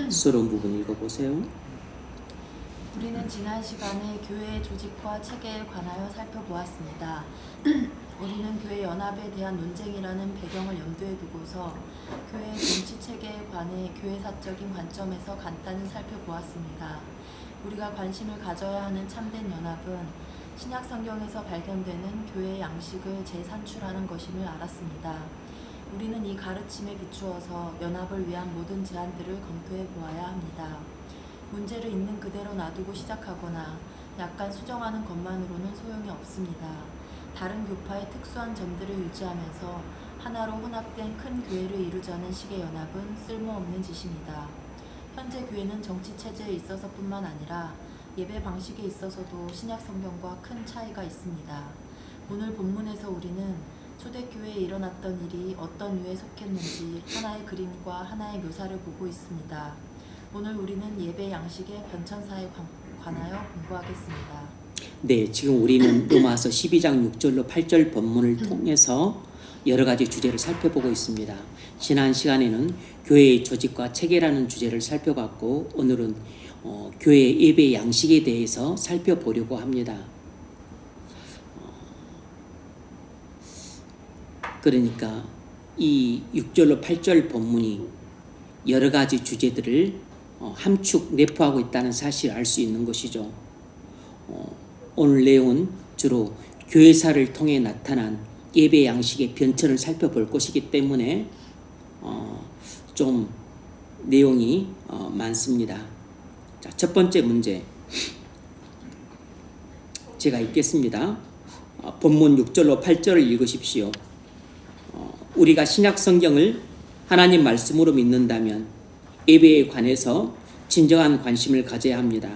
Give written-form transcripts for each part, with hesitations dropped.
서론 부분 읽어보세요. 우리는 지난 시간에 교회의 조직과 체계에 관하여 살펴보았습니다. 우리는 교회 연합에 대한 논쟁이라는 배경을 염두에 두고서 교회의 정치 체계에 관해 교회사적인 관점에서 간단히 살펴보았습니다. 우리가 관심을 가져야 하는 참된 연합은 신약 성경에서 발견되는 교회의 양식을 재산출하는 것임을 알았습니다. 우리는 이 가르침에 비추어서 연합을 위한 모든 제안들을 검토해 보아야 합니다. 문제를 있는 그대로 놔두고 시작하거나 약간 수정하는 것만으로는 소용이 없습니다. 다른 교파의 특수한 점들을 유지하면서 하나로 혼합된 큰 교회를 이루자는 식의 연합은 쓸모없는 짓입니다. 현재 교회는 정치 체제에 있어서뿐만 아니라 예배 방식에 있어서도 신약 성경과 큰 차이가 있습니다. 오늘 본문에서 우리는 초대교회에 일어났던 일이 어떤 유에 속했는지 하나의 그림과 하나의 묘사를 보고 있습니다. 오늘 우리는 예배 양식의 변천사에 관하여 공부하겠습니다. 네, 지금 우리는 로마서 12장 6절로 8절 본문을 통해서 여러 가지 주제를 살펴보고 있습니다. 지난 시간에는 교회의 조직과 체계라는 주제를 살펴봤고 오늘은 교회의 예배 양식에 대해서 살펴보려고 합니다. 그러니까 이 6절로 8절 본문이 여러 가지 주제들을 함축 내포하고 있다는 사실을 알 수 있는 것이죠. 오늘 내용은 주로 교회사를 통해 나타난 예배 양식의 변천을 살펴볼 것이기 때문에 좀 내용이 많습니다. 자, 첫 번째 문제 제가 읽겠습니다. 본문 6절로 8절을 읽으십시오. 우리가 신약 성경을 하나님 말씀으로 믿는다면 예배에 관해서 진정한 관심을 가져야 합니다.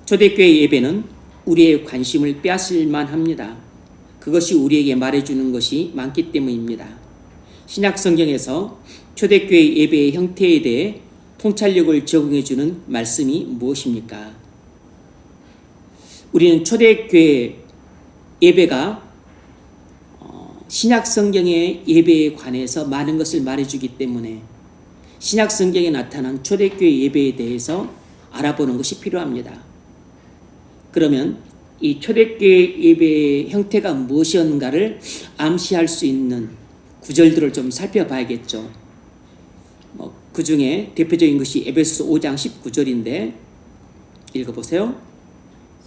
초대교회 예배는 우리의 관심을 빼앗을만 합니다. 그것이 우리에게 말해주는 것이 많기 때문입니다. 신약 성경에서 초대교회 예배의 형태에 대해 통찰력을 제공해주는 말씀이 무엇입니까? 우리는 초대교회 예배가 신약 성경의 예배에 관해서 많은 것을 말해주기 때문에 신약 성경에 나타난 초대교회 예배에 대해서 알아보는 것이 필요합니다. 그러면 이 초대교회 예배의 형태가 무엇이었는가를 암시할 수 있는 구절들을 좀 살펴봐야겠죠. 그 중에 대표적인 것이 에베소서 5장 19절인데 읽어보세요.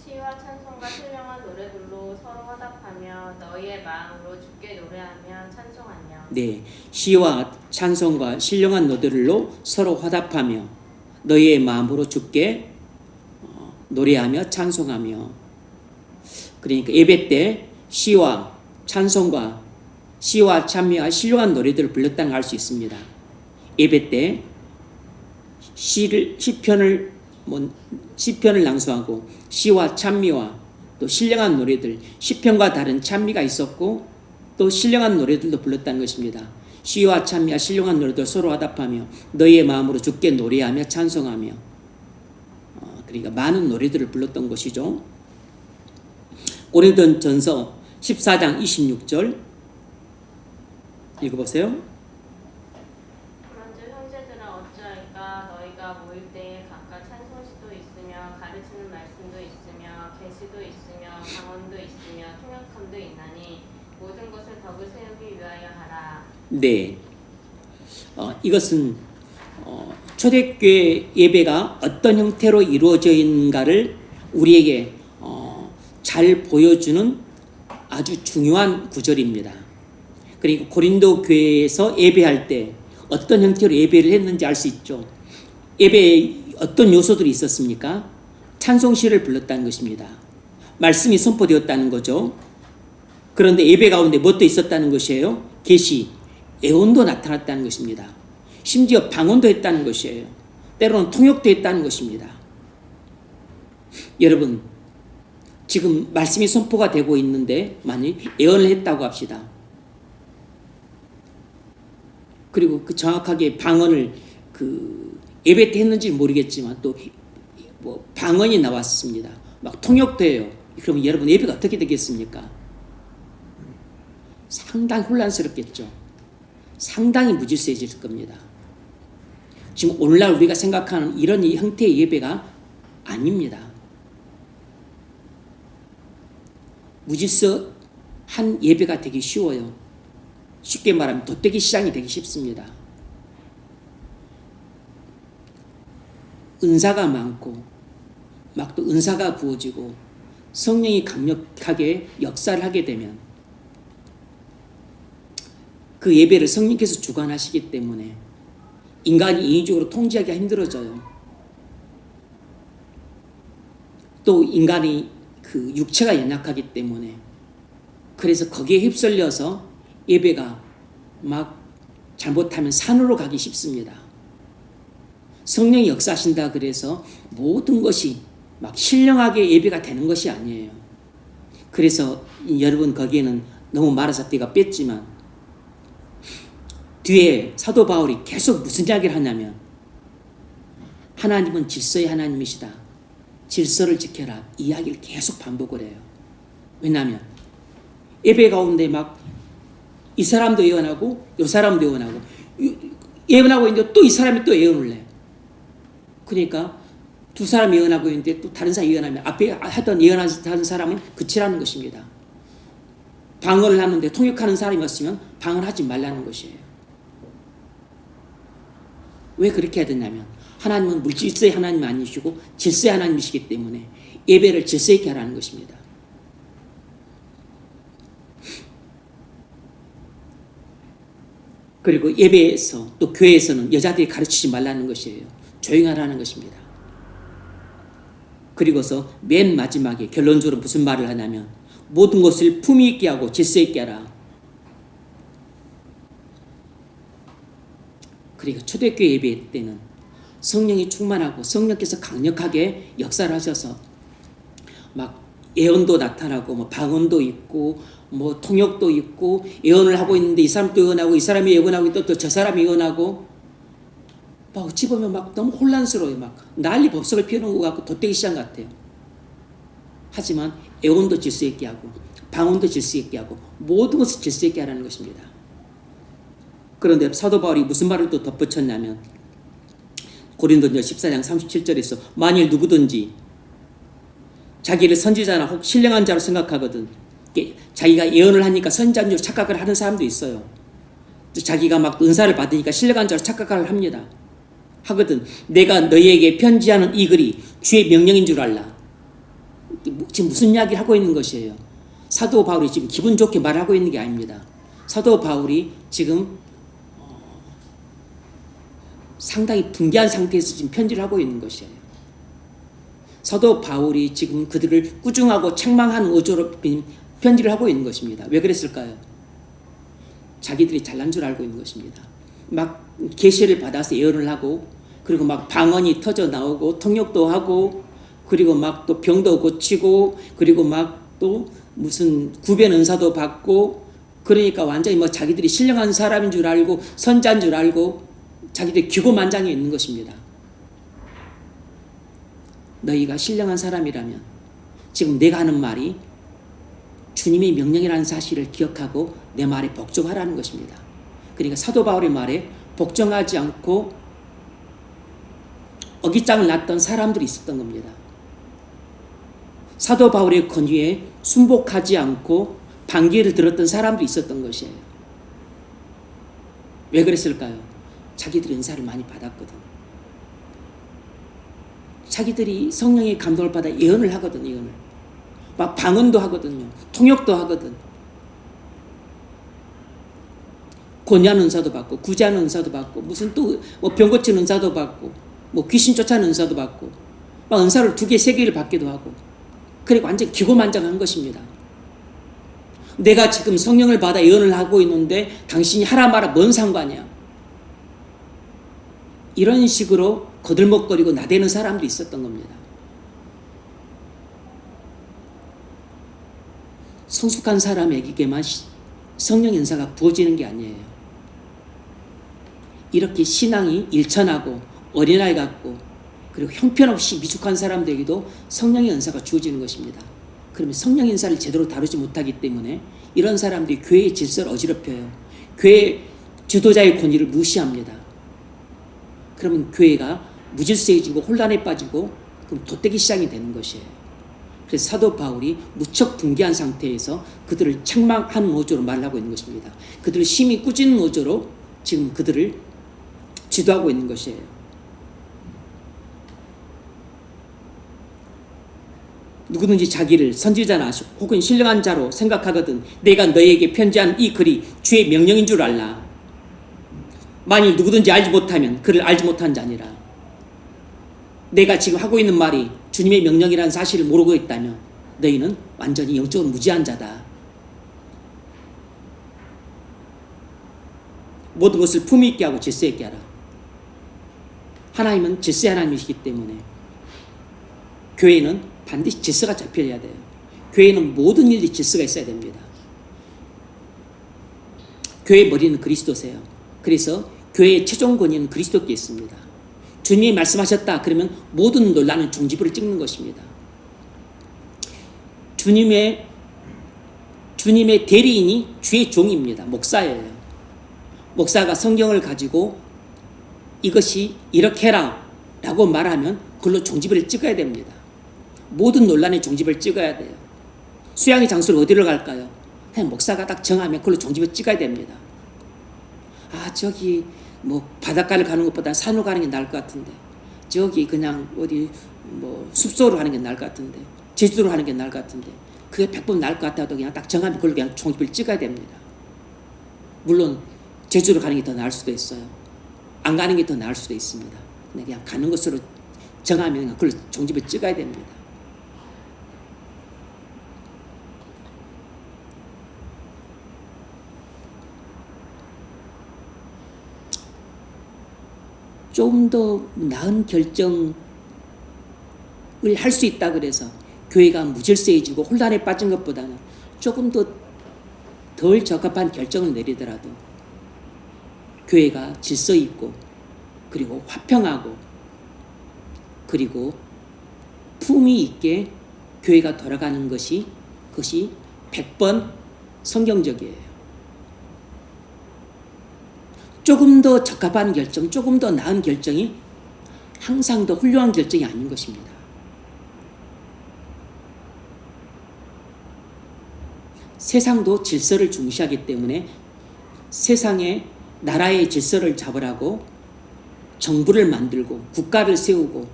시와 찬송과 신령한 노래들로 서로 화답하며 너희의 마음으로 주께 노래하며 찬송하며. 네, 시와 찬송과 신령한 노래들로 서로 화답하며 너희의 마음으로 주께 노래하며 찬송하며. 그러니까 예배 때 시와 찬송과 시와 찬미와 신령한 노래들을 불렀다는 걸 알 수 있습니다. 예배 때 시편을 낭송하고 시와 찬미와 또 신령한 노래들, 시편과 다른 찬미가 있었고 또 신령한 노래들도 불렀다는 것입니다. 시와 찬미와 신령한 노래들 서로 화답하며 너희의 마음으로 주께 노래하며 찬송하며. 그러니까 많은 노래들을 불렀던 것이죠. 고린도전서 14장 26절 읽어보세요. 그런즉 형제들아 어찌할까 너희가 모일 때에 각각 찬송시도 있으며 가르치는 말씀도 있으며 계시도 있으며 방언도 있으며 통역함도 있나니 모든 것을 덕을 세우기 위하여 하라. 네, 이것은 초대교회 예배가 어떤 형태로 이루어져 있는가를 우리에게 잘 보여주는 아주 중요한 구절입니다. 그리고 고린도 교회에서 예배할 때 어떤 형태로 예배를 했는지 알 수 있죠. 예배에 어떤 요소들이 있었습니까? 찬송시를 불렀다는 것입니다. 말씀이 선포되었다는 거죠. 그런데 예배 가운데 무엇도 있었다는 것이에요? 계시, 예언도 나타났다는 것입니다. 심지어 방언도 했다는 것이에요. 때로는 통역도 했다는 것입니다. 여러분, 지금 말씀이 선포가 되고 있는데 만약 예언을 했다고 합시다. 그리고 그 정확하게 방언을 예배 때 했는지 모르겠지만 또 방언이 나왔습니다. 막 통역도 해요. 그러면 여러분 예배가 어떻게 되겠습니까? 상당히 혼란스럽겠죠. 상당히 무질서해질 겁니다. 지금 오늘날 우리가 생각하는 이런 형태의 예배가 아닙니다. 무질서한 예배가 되기 쉬워요. 쉽게 말하면 돗대기 시장이 되기 쉽습니다. 은사가 많고 막 또 은사가 부어지고 성령이 강력하게 역사를 하게 되면 그 예배를 성령께서 주관하시기 때문에 인간이 인위적으로 통제하기가 힘들어져요. 또 인간이 그 육체가 연약하기 때문에 그래서 거기에 휩쓸려서 예배가 막 잘못하면 산으로 가기 쉽습니다. 성령이 역사하신다 그래서 모든 것이 막 신령하게 예배가 되는 것이 아니에요. 그래서 여러분 거기에는 너무 말아서 띠가 뺐지만 뒤에 사도 바울이 계속 무슨 이야기를 하냐면 하나님은 질서의 하나님이시다. 질서를 지켜라. 이 이야기를 계속 반복을 해요. 왜냐하면 예배 가운데 막 이 사람도 예언하고 이 사람도 예언하고 예언하고 있는데 또 이 사람이 또 예언을 해. 그러니까 두 사람이 예언하고 있는데 또 다른 사람이 예언하면 앞에 하던 예언하는 사람은 그치라는 것입니다. 방언을 하는데 통역하는 사람이었으면 방언하지 말라는 것이에요. 왜 그렇게 해야 되냐면 하나님은 물질서의 하나님이 아니시고 질서의 하나님이시기 때문에 예배를 질서 있게 하라는 것입니다. 그리고 예배에서 또 교회에서는 여자들이 가르치지 말라는 것이에요. 조용하라는 것입니다. 그리고서 맨 마지막에 결론적으로 무슨 말을 하냐면 모든 것을 품위 있게 하고 질서 있게 하라. 그리고 초대교회 예배 때는 성령이 충만하고 성령께서 강력하게 역사를 하셔서 막 예언도 나타나고 뭐 방언도 있고 뭐 통역도 있고 예언을 하고 있는데 이 사람도 예언하고 이 사람이 예언하고 또 저 사람이 예언하고 막 어찌 보면 막 너무 혼란스러워요. 막 난리 법석을 피우는 것 같고 돗대기 시장 같아요. 하지만 예언도 질서 있게 하고 방언도 질서 있게 하고 모든 것을 질서 있게 하라는 것입니다. 그런데 사도 바울이 무슨 말을 또 덧붙였냐면 고린도전서 14장 37절에서 만일 누구든지 자기를 선지자나 혹 신령한 자로 생각하거든 자기가 예언을 하니까 선지자인 줄 착각을 하는 사람도 있어요. 자기가 막 은사를 받으니까 신령한 자로 착각을 합니다. 하거든 내가 너희에게 편지하는 이 글이 주의 명령인 줄 알라. 지금 무슨 이야기를 하고 있는 것이에요. 사도 바울이 지금 기분 좋게 말하고 있는 게 아닙니다. 사도 바울이 지금 상당히 붕괴한 상태에서 지금 편지를 하고 있는 것이에요. 사도 바울이 지금 그들을 꾸중하고 책망하는 어조로 편지를 하고 있는 것입니다. 왜 그랬을까요? 자기들이 잘난 줄 알고 있는 것입니다. 막 계시를 받아서 예언을 하고 그리고 막 방언이 터져 나오고 통역도 하고 그리고 막 또 병도 고치고 그리고 막 또 무슨 구변 은사도 받고 그러니까 완전히 뭐 자기들이 신령한 사람인 줄 알고 선자인 줄 알고 자기들이 기고만장해 있는 것입니다. 너희가 신령한 사람이라면 지금 내가 하는 말이 주님의 명령이라는 사실을 기억하고 내 말에 복종하라는 것입니다. 그러니까 사도 바울의 말에 복종하지 않고 어깃장을 놨던 사람들이 있었던 겁니다. 사도 바울의 권위에 순복하지 않고 반기를 들었던 사람들이 있었던 것이에요. 왜 그랬을까요? 자기들이 은사를 많이 받았거든. 자기들이 성령의 감동을 받아 예언을 하거든. 예언을 막 방언도 하거든요. 통역도 하거든. 권유하는 은사도 받고 구제하는 은사도 받고 무슨 또 뭐 병 고치는 은사도 받고 뭐 귀신 쫓아내는 은사도 받고 막 은사를 2개, 3개를 받기도 하고 그리고 완전 기고만장한 것입니다. 내가 지금 성령을 받아 예언을 하고 있는데 당신이 하라 마라 뭔 상관이야. 이런 식으로 거들먹거리고 나대는 사람도 있었던 겁니다. 성숙한 사람에게만 성령 연사가 부어지는 게 아니에요. 이렇게 신앙이 일천하고 어린아이 같고 그리고 형편없이 미숙한 사람들에게도 성령의 은사가 주어지는 것입니다. 그러면 성령 은사를 제대로 다루지 못하기 때문에 이런 사람들이 교회의 질서를 어지럽혀요. 교회 지도자의 권위를 무시합니다. 그러면 교회가 무질서해지고 혼란에 빠지고 그럼 돛대기 시장이 되는 것이에요. 그래서 사도 바울이 무척 붕괴한 상태에서 그들을 책망하는 어조로 말하고 있는 것입니다. 그들을 심히 꾸짖는 어조로 지금 그들을 지도하고 있는 것이에요. 누구든지 자기를 선지자나 혹은 신령한 자로 생각하거든 내가 너에게 편지한 이 글이 주의 명령인 줄 알라. 만일 누구든지 알지 못하면 그를 알지 못한 자니라. 내가 지금 하고 있는 말이 주님의 명령이라는 사실을 모르고 있다면 너희는 완전히 영적으로 무지한 자다. 모든 것을 품위 있게 하고 질서 있게 하라. 하나님은 질서의 하나님이시기 때문에 교회는 반드시 질서가 잡혀야 돼요. 교회는 모든 일이 질서가 있어야 됩니다. 교회의 머리는 그리스도세요. 그래서 교회의 최종 권위는 그리스도께 있습니다. 주님이 말씀하셨다 그러면 모든 논란은 종지부를 찍는 것입니다. 주님의 대리인이 주의 종입니다. 목사예요. 목사가 성경을 가지고 이것이 이렇게 해라 라고 말하면 그걸로 종지부를 찍어야 됩니다. 모든 논란의 종지부를 찍어야 돼요. 수양의 장소를 어디로 갈까요? 그냥 목사가 딱 정하면 그걸로 종지부를 찍어야 됩니다. 아 저기 뭐 바닷가를 가는 것보다 산으로 가는 게 나을 것 같은데 저기 그냥 어디 뭐 숲속으로 가는 게 나을 것 같은데 제주도로 하는 게 나을 것 같은데 그게 100번 나을 것 같아도 그냥 딱 정하면 그걸 그냥 종지부를 찍어야 됩니다. 물론 제주도로 가는 게 더 나을 수도 있어요. 안 가는 게 더 나을 수도 있습니다. 그냥 가는 것으로 정하면 그걸 종지부를 찍어야 됩니다. 좀 더 나은 결정을 할 수 있다 그래서 교회가 무질서해지고 혼란에 빠진 것보다는 조금 더 덜 적합한 결정을 내리더라도 교회가 질서 있고 그리고 화평하고 그리고 품위 있게 교회가 돌아가는 것이 그것이 100번 성경적이에요. 조금 더 적합한 결정, 조금 더 나은 결정이 항상 더 훌륭한 결정이 아닌 것입니다. 세상도 질서를 중시하기 때문에 세상의 나라의 질서를 잡으라고 정부를 만들고 국가를 세우고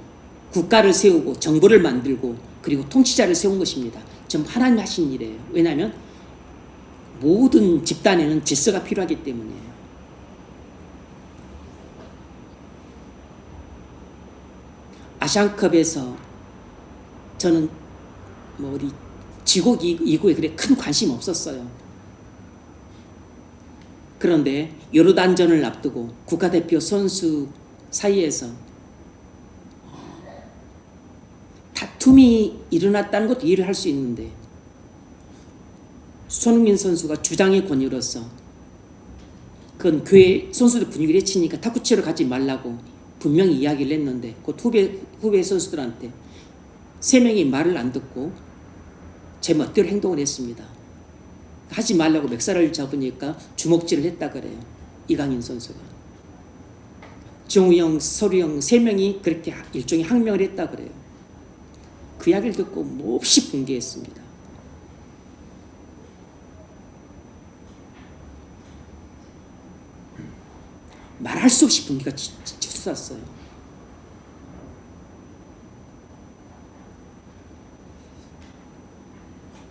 정부를 만들고 그리고 통치자를 세운 것입니다. 전부 하나님이 하신 일이에요. 왜냐하면 모든 집단에는 질서가 필요하기 때문이에요. 아시안컵에서 저는 뭐 우리 지국 이구에 그래 큰 관심 없었어요. 그런데 요르단전을 앞두고 국가대표 선수 사이에서 다툼이 일어났다는 것도 이해를 할 수 있는데 손흥민 선수가 주장의 권위로서 그건 교회 선수들 분위기를 해치니까 탁구 치러 가지 말라고 분명히 이야기를 했는데 그 후배 선수들한테 3명이 말을 안 듣고 제 멋대로 행동을 했습니다. 하지 말라고 멱살을 잡으니까 주먹질을 했다 그래요. 이강인 선수가. 정우영, 서류영 3명이 그렇게 일종의 항명을 했다 그래요. 그 이야기를 듣고 몹시 붕괴했습니다. 말할 수 없이 분기가 치솟았어요.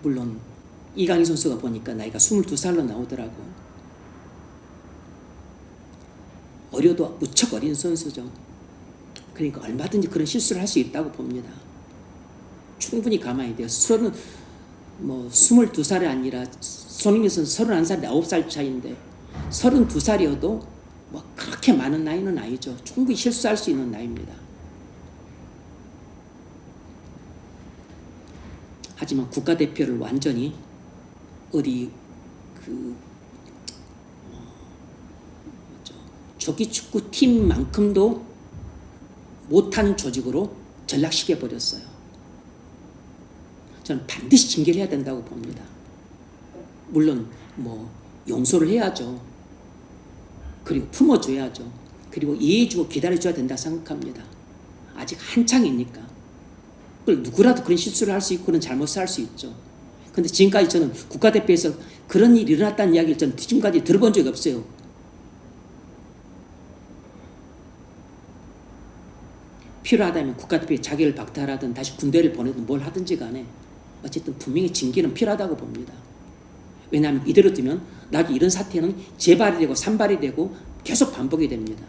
물론 이강인 선수가 보니까 나이가 22살로 나오더라고. 어려도 무척 어린 선수죠. 그러니까 얼마든지 그런 실수를 할 수 있다고 봅니다. 충분히 가만히 돼요. 22살이 아니라 손흥민 선수 31살, 9살 차이인데 32살이어도 뭐 그렇게 많은 나이는 아니죠. 충분히 실수할 수 있는 나이입니다. 하지만 국가대표를 완전히 어디 조기축구 팀만큼도 못한 조직으로 전락시켜 버렸어요. 저는 반드시 징계를 해야 된다고 봅니다. 물론 뭐 용서를 해야죠. 그리고 품어줘야죠. 그리고 이해해주고 기다려줘야 된다 생각합니다. 아직 한창이니까. 그걸 누구라도 그런 실수를 할 수 있고 그런 잘못을 할 수 있죠. 근데 지금까지 저는 국가대표에서 그런 일이 일어났다는 이야기를 저는 지금까지 들어본 적이 없어요. 필요하다면 국가대표의 자격을 박탈하든 다시 군대를 보내든 뭘 하든지 간에 어쨌든 분명히 징계는 필요하다고 봅니다. 왜냐하면 이대로 두면 나중에 이런 사태는 재발이 되고 산발이 되고 계속 반복이 됩니다.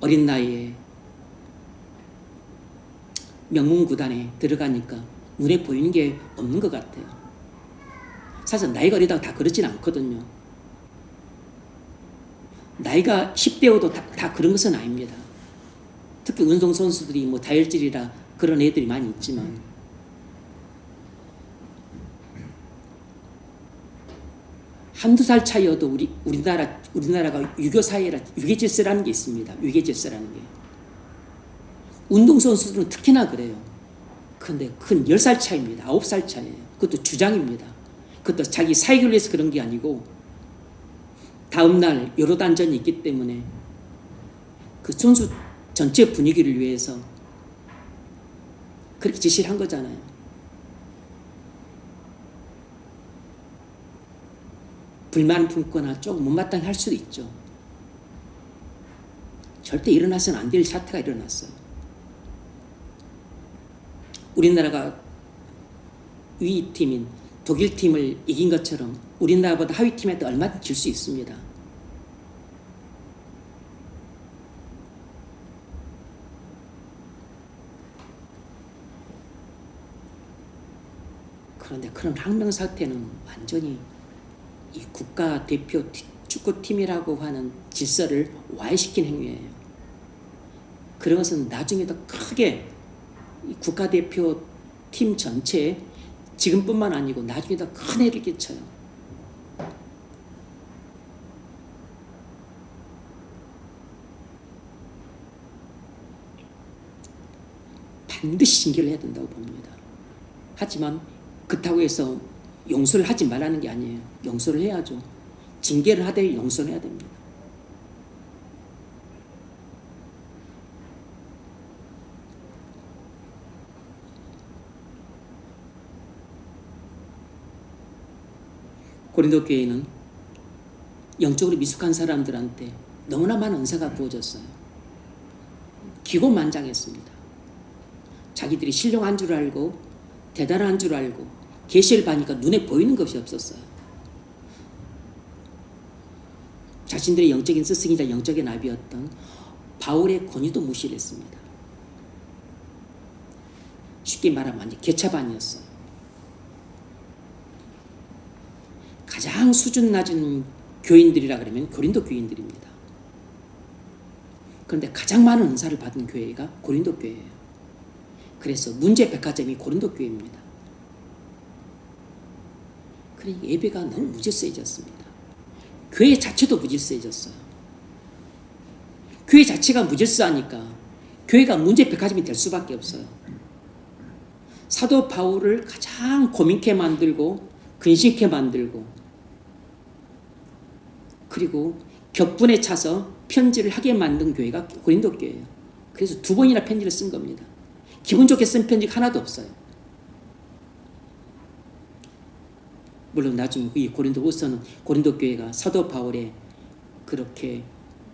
어린 나이에 명문 구단에 들어가니까 눈에 보이는 게 없는 것 같아요. 사실 나이가 어리다고 다 그렇진 않거든요. 나이가 10대여도 다 그런 것은 아닙니다. 특히 운동선수들이 뭐 다혈질이라 그런 애들이 많이 있지만 한두 살 차이여도 우리나라가 유교사회라 유계질서라는 게 있습니다. 유계질서라는 게. 운동선수들은 특히나 그래요. 그런데 그건 10살 차이입니다. 9살 차이예요. 그것도 주장입니다. 그것도 자기 사익을 위해서 그런 게 아니고 다음날 여러 단전이 있기 때문에 그 선수 전체 분위기를 위해서 그렇게 지시를 한 거잖아요. 불만 품거나 조금 못마땅히 할 수도 있죠. 절대 일어나서는 안 될 사태가 일어났어요. 우리나라가 위 팀인 독일 팀을 이긴 것처럼 우리나라보다 하위 팀한테 얼마든지 질 수 있습니다. 그런데 그런 항명 사태는 완전히 이 국가대표 축구팀이라고 하는 질서를 와해시킨 행위예요. 그런 것은 나중에 더 크게 이 국가대표 팀 전체에 지금뿐만 아니고 나중에 더 큰 해를 끼쳐요. 반드시 징계를 해야 된다고 봅니다. 하지만 그렇다고 해서 용서를 하지 말라는 게 아니에요. 용서를 해야죠. 징계를 하되 용서를 해야 됩니다. 고린도 교회는 영적으로 미숙한 사람들한테 너무나 많은 은사가 부어졌어요. 기고만장했습니다. 자기들이 신령한 줄 알고 대단한 줄 알고 계시를 받으니까 눈에 보이는 것이 없었어요. 자신들의 영적인 스승이자 영적인 아비였던 바울의 권위도 무시를 했습니다. 쉽게 말하면 완전 개차반이었어요. 가장 수준 낮은 교인들이라 그러면 고린도 교인들입니다. 그런데 가장 많은 은사를 받은 교회가 고린도 교회예요. 그래서 문제 백화점이 고린도 교회입니다. 그러니까 예배가 너무 무질서해졌습니다. 교회 자체도 무질서해졌어요. 교회 자체가 무질서하니까 교회가 문제 백화점이 될 수밖에 없어요. 사도 바울을 가장 고민케 만들고 근심케 만들고 그리고 격분에 차서 편지를 하게 만든 교회가 고린도 교회예요. 그래서 2번이나 편지를 쓴 겁니다. 기분 좋게 쓴 편지가 하나도 없어요. 물론 나중에 이 고린도후서는 고린도 교회가 사도 바울의 그렇게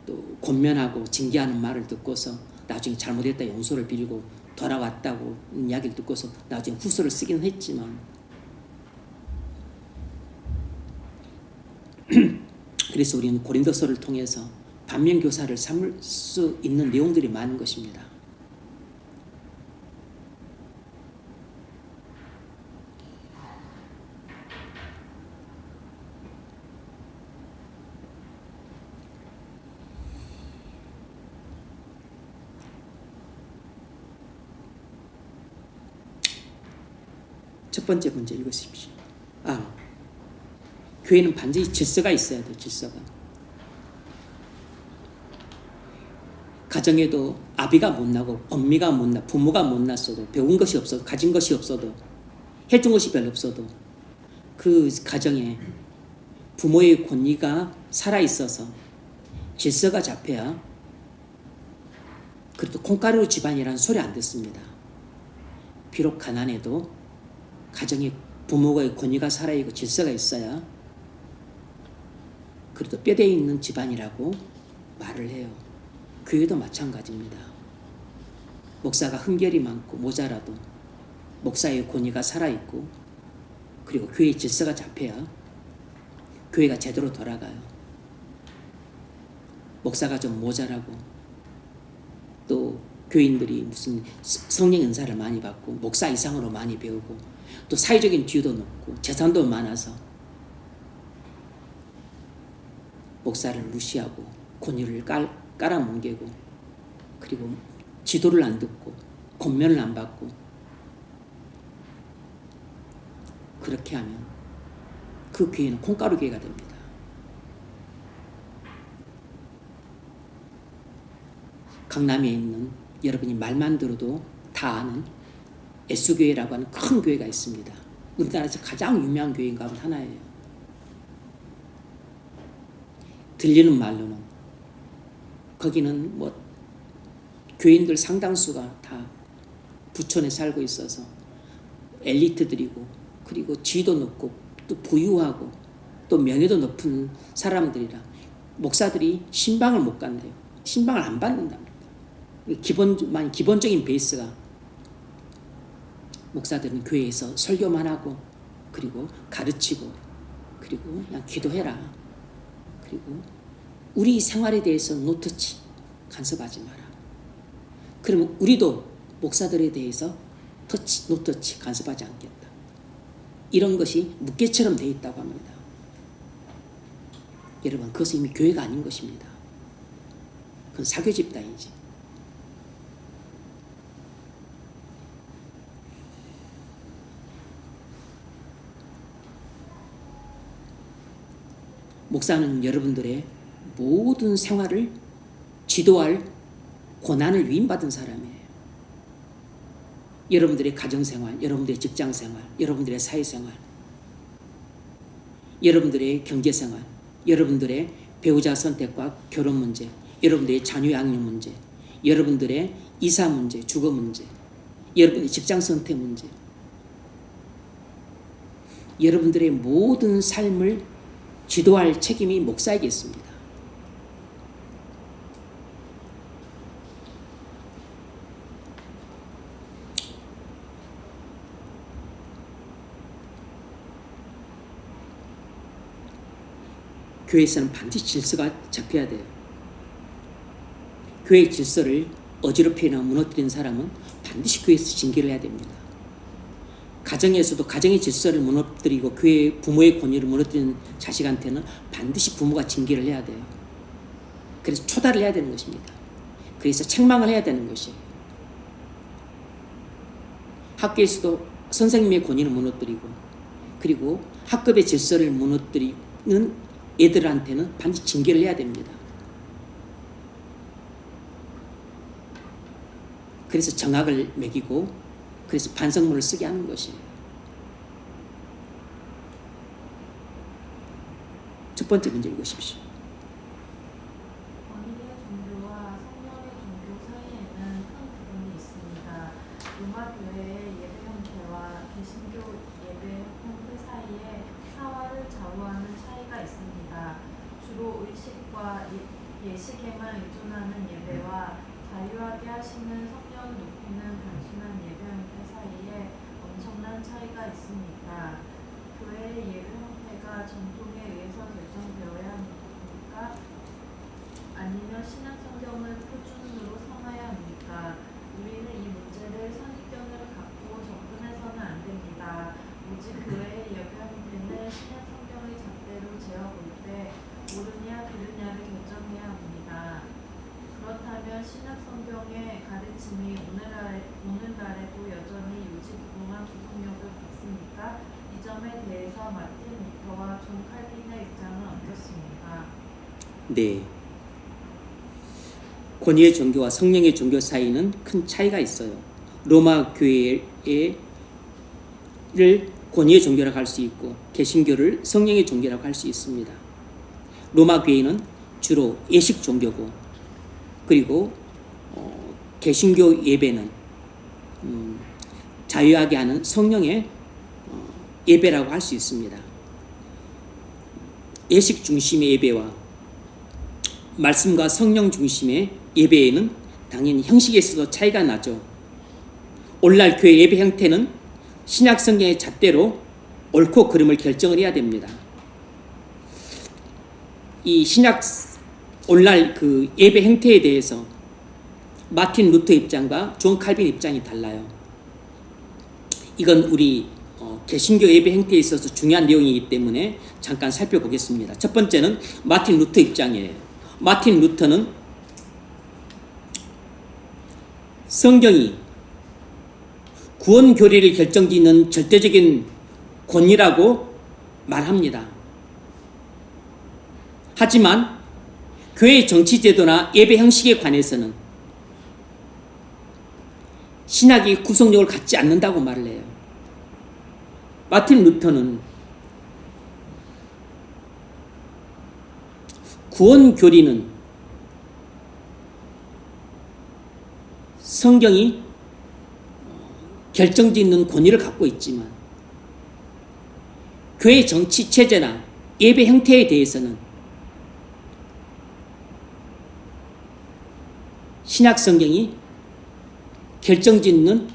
또 권면하고 징계하는 말을 듣고서 나중에 잘못했다 용서를 빌고 돌아왔다고 이야기를 듣고서 나중에 후서를 쓰긴 했지만 그래서 우리는 고린도서를 통해서 반면교사를 삼을 수 있는 내용들이 많은 것입니다. 첫 번째 문제 읽으십시오. 교회는 반드시 질서가 있어야 돼요. 질서가. 가정에도 아비가 못나고 엄미가 못나 부모가 못났어도 배운 것이 없어도 가진 것이 없어도 해준 것이 별로 없어도 그 가정에 부모의 권위가 살아있어서 질서가 잡혀야 그래도 콩가루 집안이라는 소리 안 듣습니다. 비록 가난해도 가정에 부모의 권위가 살아있고 질서가 있어야 그래도 뼈대 있는 집안이라고 말을 해요. 교회도 마찬가지입니다. 목사가 흠결이 많고 모자라도 목사의 권위가 살아있고 그리고 교회의 질서가 잡혀야 교회가 제대로 돌아가요. 목사가 좀 모자라고 또 교인들이 무슨 성령 은사를 많이 받고 목사 이상으로 많이 배우고 또 사회적인 지위도 높고 재산도 많아서 목사를 무시하고 권위를 깔아뭉개고 그리고 지도를 안 듣고 권면을 안 받고 그렇게 하면 그 교회는 콩가루 교회가 됩니다. 강남에 있는 여러분이 말만 들어도 다 아는 S교회라고 하는 큰 교회가 있습니다. 우리나라에서 가장 유명한 교회인 가운데 하나예요. 들리는 말로는 거기는 뭐 교인들 상당수가 다 부촌에 살고 있어서 엘리트들이고 그리고 지위도 높고 또 부유하고 또 명예도 높은 사람들이라 목사들이 신방을 못 간대요. 신방을 안 받는답니다. 기본적인 베이스가 목사들은 교회에서 설교만 하고 그리고 가르치고 그리고 그냥 기도해라. 그리고 우리 생활에 대해서 노터치 간섭하지 마라. 그러면 우리도 목사들에 대해서 노터치 간섭하지 않겠다. 이런 것이 묵계처럼 되어 있다고 합니다. 여러분 그것은 이미 교회가 아닌 것입니다. 그건 사교 집단이지. 목사는 여러분들의 모든 생활을 지도할 고난을 위임받은 사람이에요. 여러분들의 가정생활, 여러분들의 직장생활, 여러분들의 사회생활, 여러분들의 경제생활, 여러분들의 배우자 선택과 결혼 문제, 여러분들의 자녀 양육 문제, 여러분들의 이사 문제, 주거 문제, 여러분의 직장 선택 문제, 여러분들의 모든 삶을 지도할 책임이 목사에게 있습니다. 교회에서는 반드시 질서가 잡혀야 돼요. 교회의 질서를 어지럽히거나 무너뜨리는 사람은 반드시 교회에서 징계를 해야 됩니다. 가정에서도 가정의 질서를 무너뜨리고 교회 부모의 권위를 무너뜨리는 자식한테는 반드시 부모가 징계를 해야 돼요. 그래서 초달을 해야 되는 것입니다. 그래서 책망을 해야 되는 것이에요. 학교에서도 선생님의 권위를 무너뜨리고 그리고 학급의 질서를 무너뜨리는 애들한테는 반드시 징계를 해야 됩니다. 그래서 정학을 매기고 그래서 반성문을 쓰게 하는 것이에요. 첫 번째 문제 읽으십시오. 원인의 종교와 성령의 종교 사이에는 큰 구분이 있습니다. 로마 교회의 예배 형태와 개신교 예배 형태 사이에 사화를 좌우하는 차이가 있습니다. 주로 의식과 예식에만 의존하는 예배와 자유하게 하시는 성령을 높이는 단순한 예배 형태 사이에 엄청난 차이가 있습니까? 교회의 예배 형태가 전통에 의해서 결정되어야 합니까? 아니면 신약 성경을 표준으로 삼아야 합니까? 우리는 이 문제를 선입견을 갖고 접근해서는 안 됩니다. 오직 교회의 예배 형태는 신약 성경의 잣대로 재어볼 때 옳으냐 그르냐를 결정해야 합니다. 그렇다면 신약 성경의 가르침이 오늘날에도 여전히 요지부동한 구속력을 갖습니까? 이 점에 대해서 마틴 루터와 존 칼빈의 입장은 어떻습니까? 네. 권위의 종교와 성령의 종교 사이는 큰 차이가 있어요. 로마 교회를 권위의 종교라고 할 수 있고 개신교를 성령의 종교라고 할 수 있습니다. 로마 교회는 주로 예식 종교고, 그리고 개신교 예배는 자유하게 하는 성령의 예배라고 할 수 있습니다. 예식 중심의 예배와 말씀과 성령 중심의 예배에는 당연히 형식에서도 차이가 나죠. 오늘날 교회 예배 형태는 신약 성경의 잣대로 옳고 그름을 결정을 해야 됩니다. 이 신약 오늘날 그 예배 형태에 대해서 마틴 루터 입장과 존 칼빈 입장이 달라요. 이건 우리 개신교 예배 형태에 있어서 중요한 내용이기 때문에 잠깐 살펴보겠습니다. 첫 번째는 마틴 루터 입장이에요. 마틴 루터는 성경이 구원 교리를 결정짓는 절대적인 권위라고 말합니다. 하지만 교회의 정치 제도나 예배 형식에 관해서는 신학이 구속력을 갖지 않는다고 말을 해요. 마틴 루터는 구원 교리는 성경이 결정짓는 권위를 갖고 있지만 교회 정치 체제나 예배 형태에 대해서는 신약 성경이 결정짓는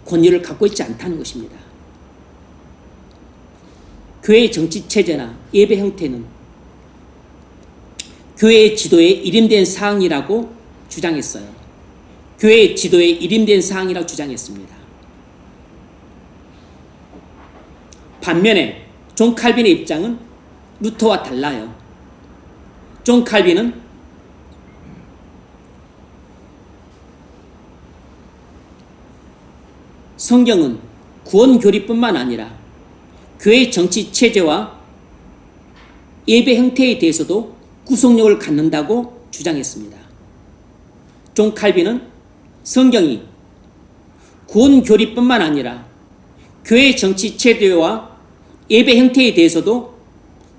권위를 갖고 있지 않다는 것입니다. 교회의 정치 체제나 예배 형태는 교회의 지도에 일임된 사항이라고 주장했어요. 교회의 지도에 일임된 사항이라고 주장했습니다. 반면에 존 칼빈의 입장은 루터와 달라요. 존 칼빈은 성경은 구원 교리뿐만 아니라 교회의 정치 체제와 예배 형태에 대해서도 구속력을 갖는다고 주장했습니다. 존 칼빈은 성경이 구원 교리뿐만 아니라 교회의 정치 체제와 예배 형태에 대해서도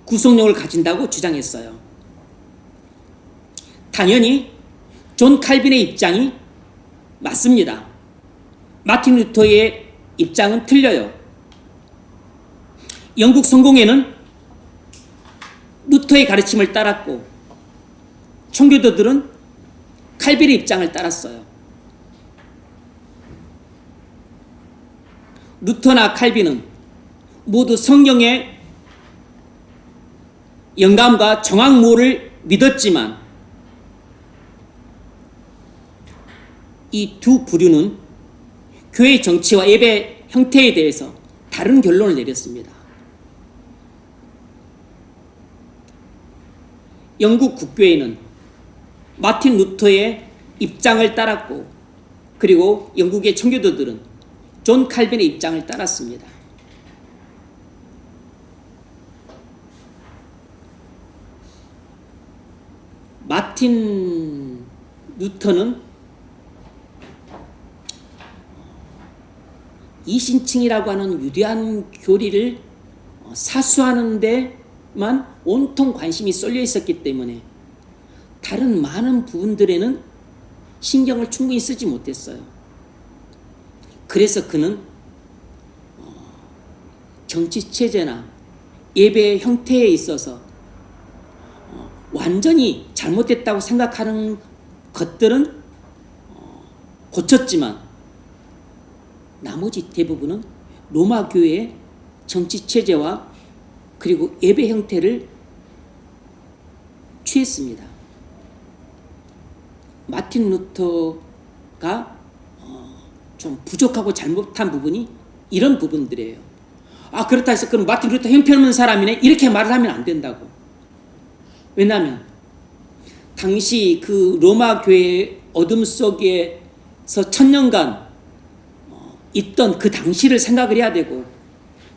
구속력을 가진다고 주장했어요. 당연히 존 칼빈의 입장이 맞습니다. 마틴 루터의 입장은 틀려요. 영국 성공회는 루터의 가르침을 따랐고 청교도들은 칼빈의 입장을 따랐어요. 루터나 칼빈은 모두 성경의 영감과 정확무를 믿었지만 이 두 부류는 교회 정치와 예배 형태에 대해서 다른 결론을 내렸습니다. 영국 국교회는 마틴 루터의 입장을 따랐고, 그리고 영국의 청교도들은 존 칼빈의 입장을 따랐습니다. 마틴 루터는 이신층이라고 하는 유대한 교리를 사수하는 데만 온통 관심이 쏠려 있었기 때문에 다른 많은 부분들에는 신경을 충분히 쓰지 못했어요. 그래서 그는 정치체제나 예배 형태에 있어서 완전히 잘못됐다고 생각하는 것들은 고쳤지만 나머지 대부분은 로마 교회의 정치체제와 그리고 예배 형태를 취했습니다. 마틴 루터가 좀 부족하고 잘못한 부분이 이런 부분들이에요. 그렇다 해서 그럼 마틴 루터 형편없는 사람이네 이렇게 말을 하면 안 된다고. 왜냐하면 당시 그 로마 교회의 어둠 속에서 1000년간 있던 그 당시를 생각을 해야 되고,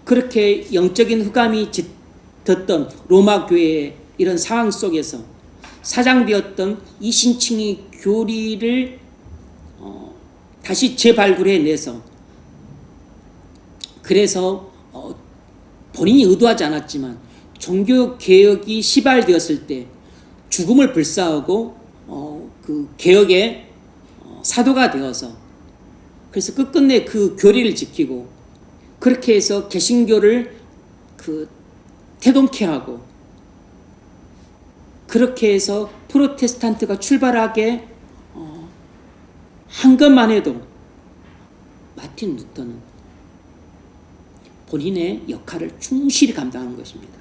그렇게 영적인 흑암이 짙었던 로마 교회의 이런 상황 속에서 사장되었던 이신층의 교리를 다시 재발굴해내서, 그래서 본인이 의도하지 않았지만 종교개혁이 시발되었을 때 죽음을 불사하고 그 개혁의 사도가 되어서 그래서 끝끝내 그 교리를 지키고 그렇게 해서 개신교를 그 태동케 하고 그렇게 해서 프로테스탄트가 출발하게 한 것만 해도 마틴 루터는 본인의 역할을 충실히 감당한 것입니다.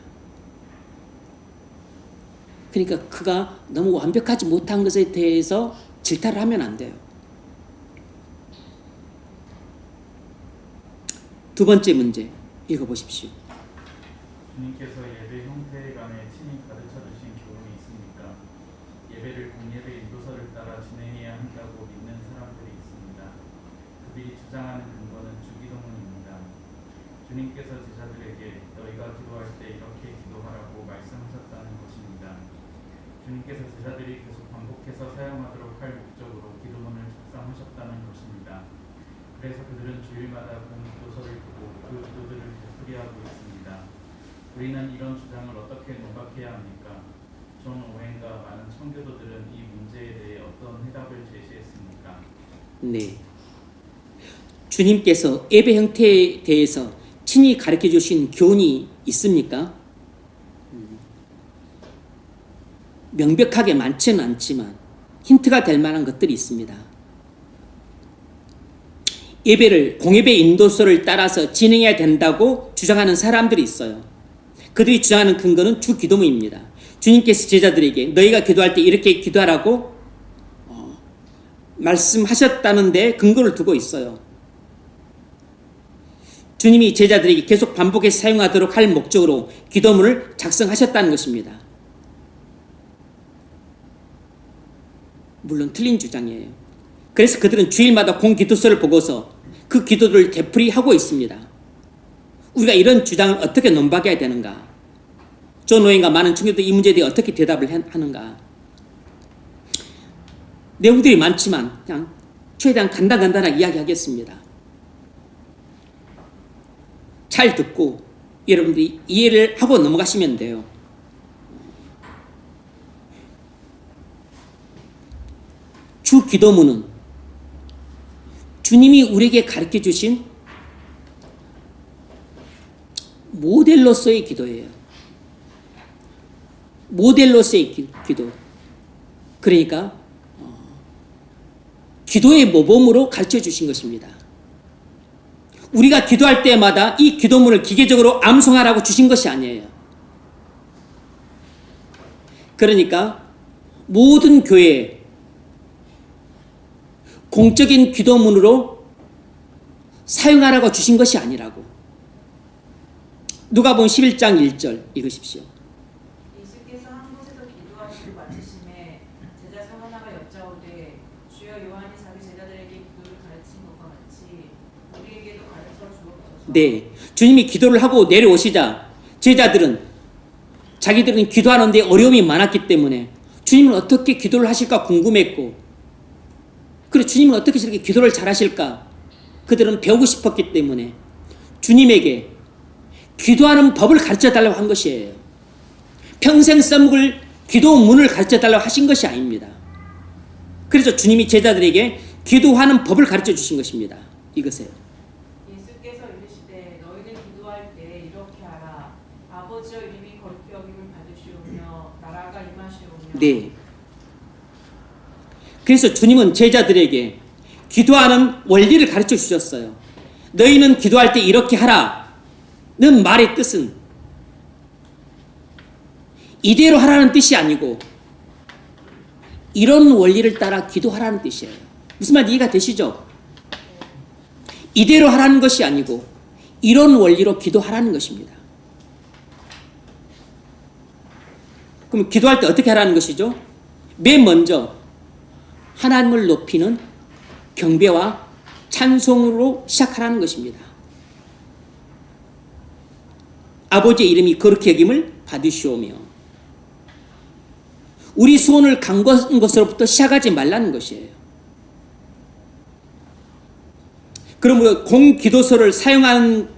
그러니까 그가 너무 완벽하지 못한 것에 대해서 질타를 하면 안 돼요. 두 번째 문제 읽어보십시오. 주님께서 예배 형태 간에 친히 가르쳐 주신 교훈이 있습니까? 예배를 공예배 인도서를 따라 진행해야 한다고 믿는 사람들이 있습니다. 그들이 주장하는 근거는 주기도문입니다. 주님께서 제자들에게 너희가 기도할 때 이렇게 기도하라고 말씀하셨다는 것입니다. 주님께서 제자들이 계속 반복해서 사용하도록 할 목적으로 기도문을 작성하셨다는 것입니다. 그래서 그들은 주일마다 공기도서를 두고 그 기도들을 되풀이하고 있습니다. 우리는 이런 주장을 어떻게 논박해야 합니까? 존 오웬과 많은 청교도들은 이 문제에 대해 어떤 해답을 제시했습니까? 네. 주님께서 예배 형태에 대해서 친히 가르쳐 주신 교훈이 있습니까? 명백하게 많지는 않지만 힌트가 될 만한 것들이 있습니다. 예배를 공예배 인도서를 따라서 진행해야 된다고 주장하는 사람들이 있어요. 그들이 주장하는 근거는 주기도문입니다. 주님께서 제자들에게 너희가 기도할 때 이렇게 기도하라고 말씀하셨다는데 근거를 두고 있어요. 주님이 제자들에게 계속 반복해서 사용하도록 할 목적으로 기도문을 작성하셨다는 것입니다. 물론 틀린 주장이에요. 그래서 그들은 주일마다 공기도서를 보고서 그 기도를 되풀이하고 있습니다. 우리가 이런 주장을 어떻게 논박해야 되는가? 존 오웬과 많은 청교도 이 문제에 대해 어떻게 대답을 하는가? 내용들이 많지만 그냥 최대한 간단하게 이야기하겠습니다. 잘 듣고 여러분들이 이해를 하고 넘어가시면 돼요. 주 기도문은 주님이 우리에게 가르쳐 주신 모델로서의 기도예요. 모델로서의 기도. 그러니까 기도의 모범으로 가르쳐 주신 것입니다. 우리가 기도할 때마다 이 기도문을 기계적으로 암송하라고 주신 것이 아니에요. 그러니까 모든 교회에 공적인 기도문으로 사용하라고 주신 것이 아니라고. 누가복음 11장 1절 읽으십시오. 예수께서 한 곳에서 기도하시고 마치심에 제자 중 하나가 여짜오되 주여 요한이 자기 제자들에게 기도를 가르친 것과 같이 우리에게도 가르쳐 주옵소서. 네, 주님이 기도를 하고 내려오시자 자기들은 기도하는데 어려움이 많았기 때문에 주님은 어떻게 기도를 하실까 궁금했고, 그리고 주님은 어떻게 저렇게 기도를 잘하실까 그들은 배우고 싶었기 때문에 주님에게 기도하는 법을 가르쳐달라고 한 것이에요. 평생 써먹을 기도문을 가르쳐달라고 하신 것이 아닙니다. 그래서 주님이 제자들에게 기도하는 법을 가르쳐 주신 것입니다. 읽으세요. 예수께서 이르시되 너희는 기도할 때 이렇게 하라. 아버지여 이름이 거룩히 여김을 받으시오며 나라가 임하시오며. 네. 그래서 주님은 제자들에게 기도하는 원리를 가르쳐 주셨어요. 너희는 기도할 때 이렇게 하라는 말의 뜻은 이대로 하라는 뜻이 아니고 이런 원리를 따라 기도하라는 뜻이에요. 무슨 말 이해가 되시죠? 이대로 하라는 것이 아니고 이런 원리로 기도하라는 것입니다. 그럼 기도할 때 어떻게 하라는 것이죠? 맨 먼저 하나님을 높이는 경배와 찬송으로 시작하라는 것입니다. 아버지의 이름이 거룩히 여김을 받으시오며, 우리 소원을 간구한 것으로부터 시작하지 말라는 것이에요. 그러므로 공기도서를 사용하는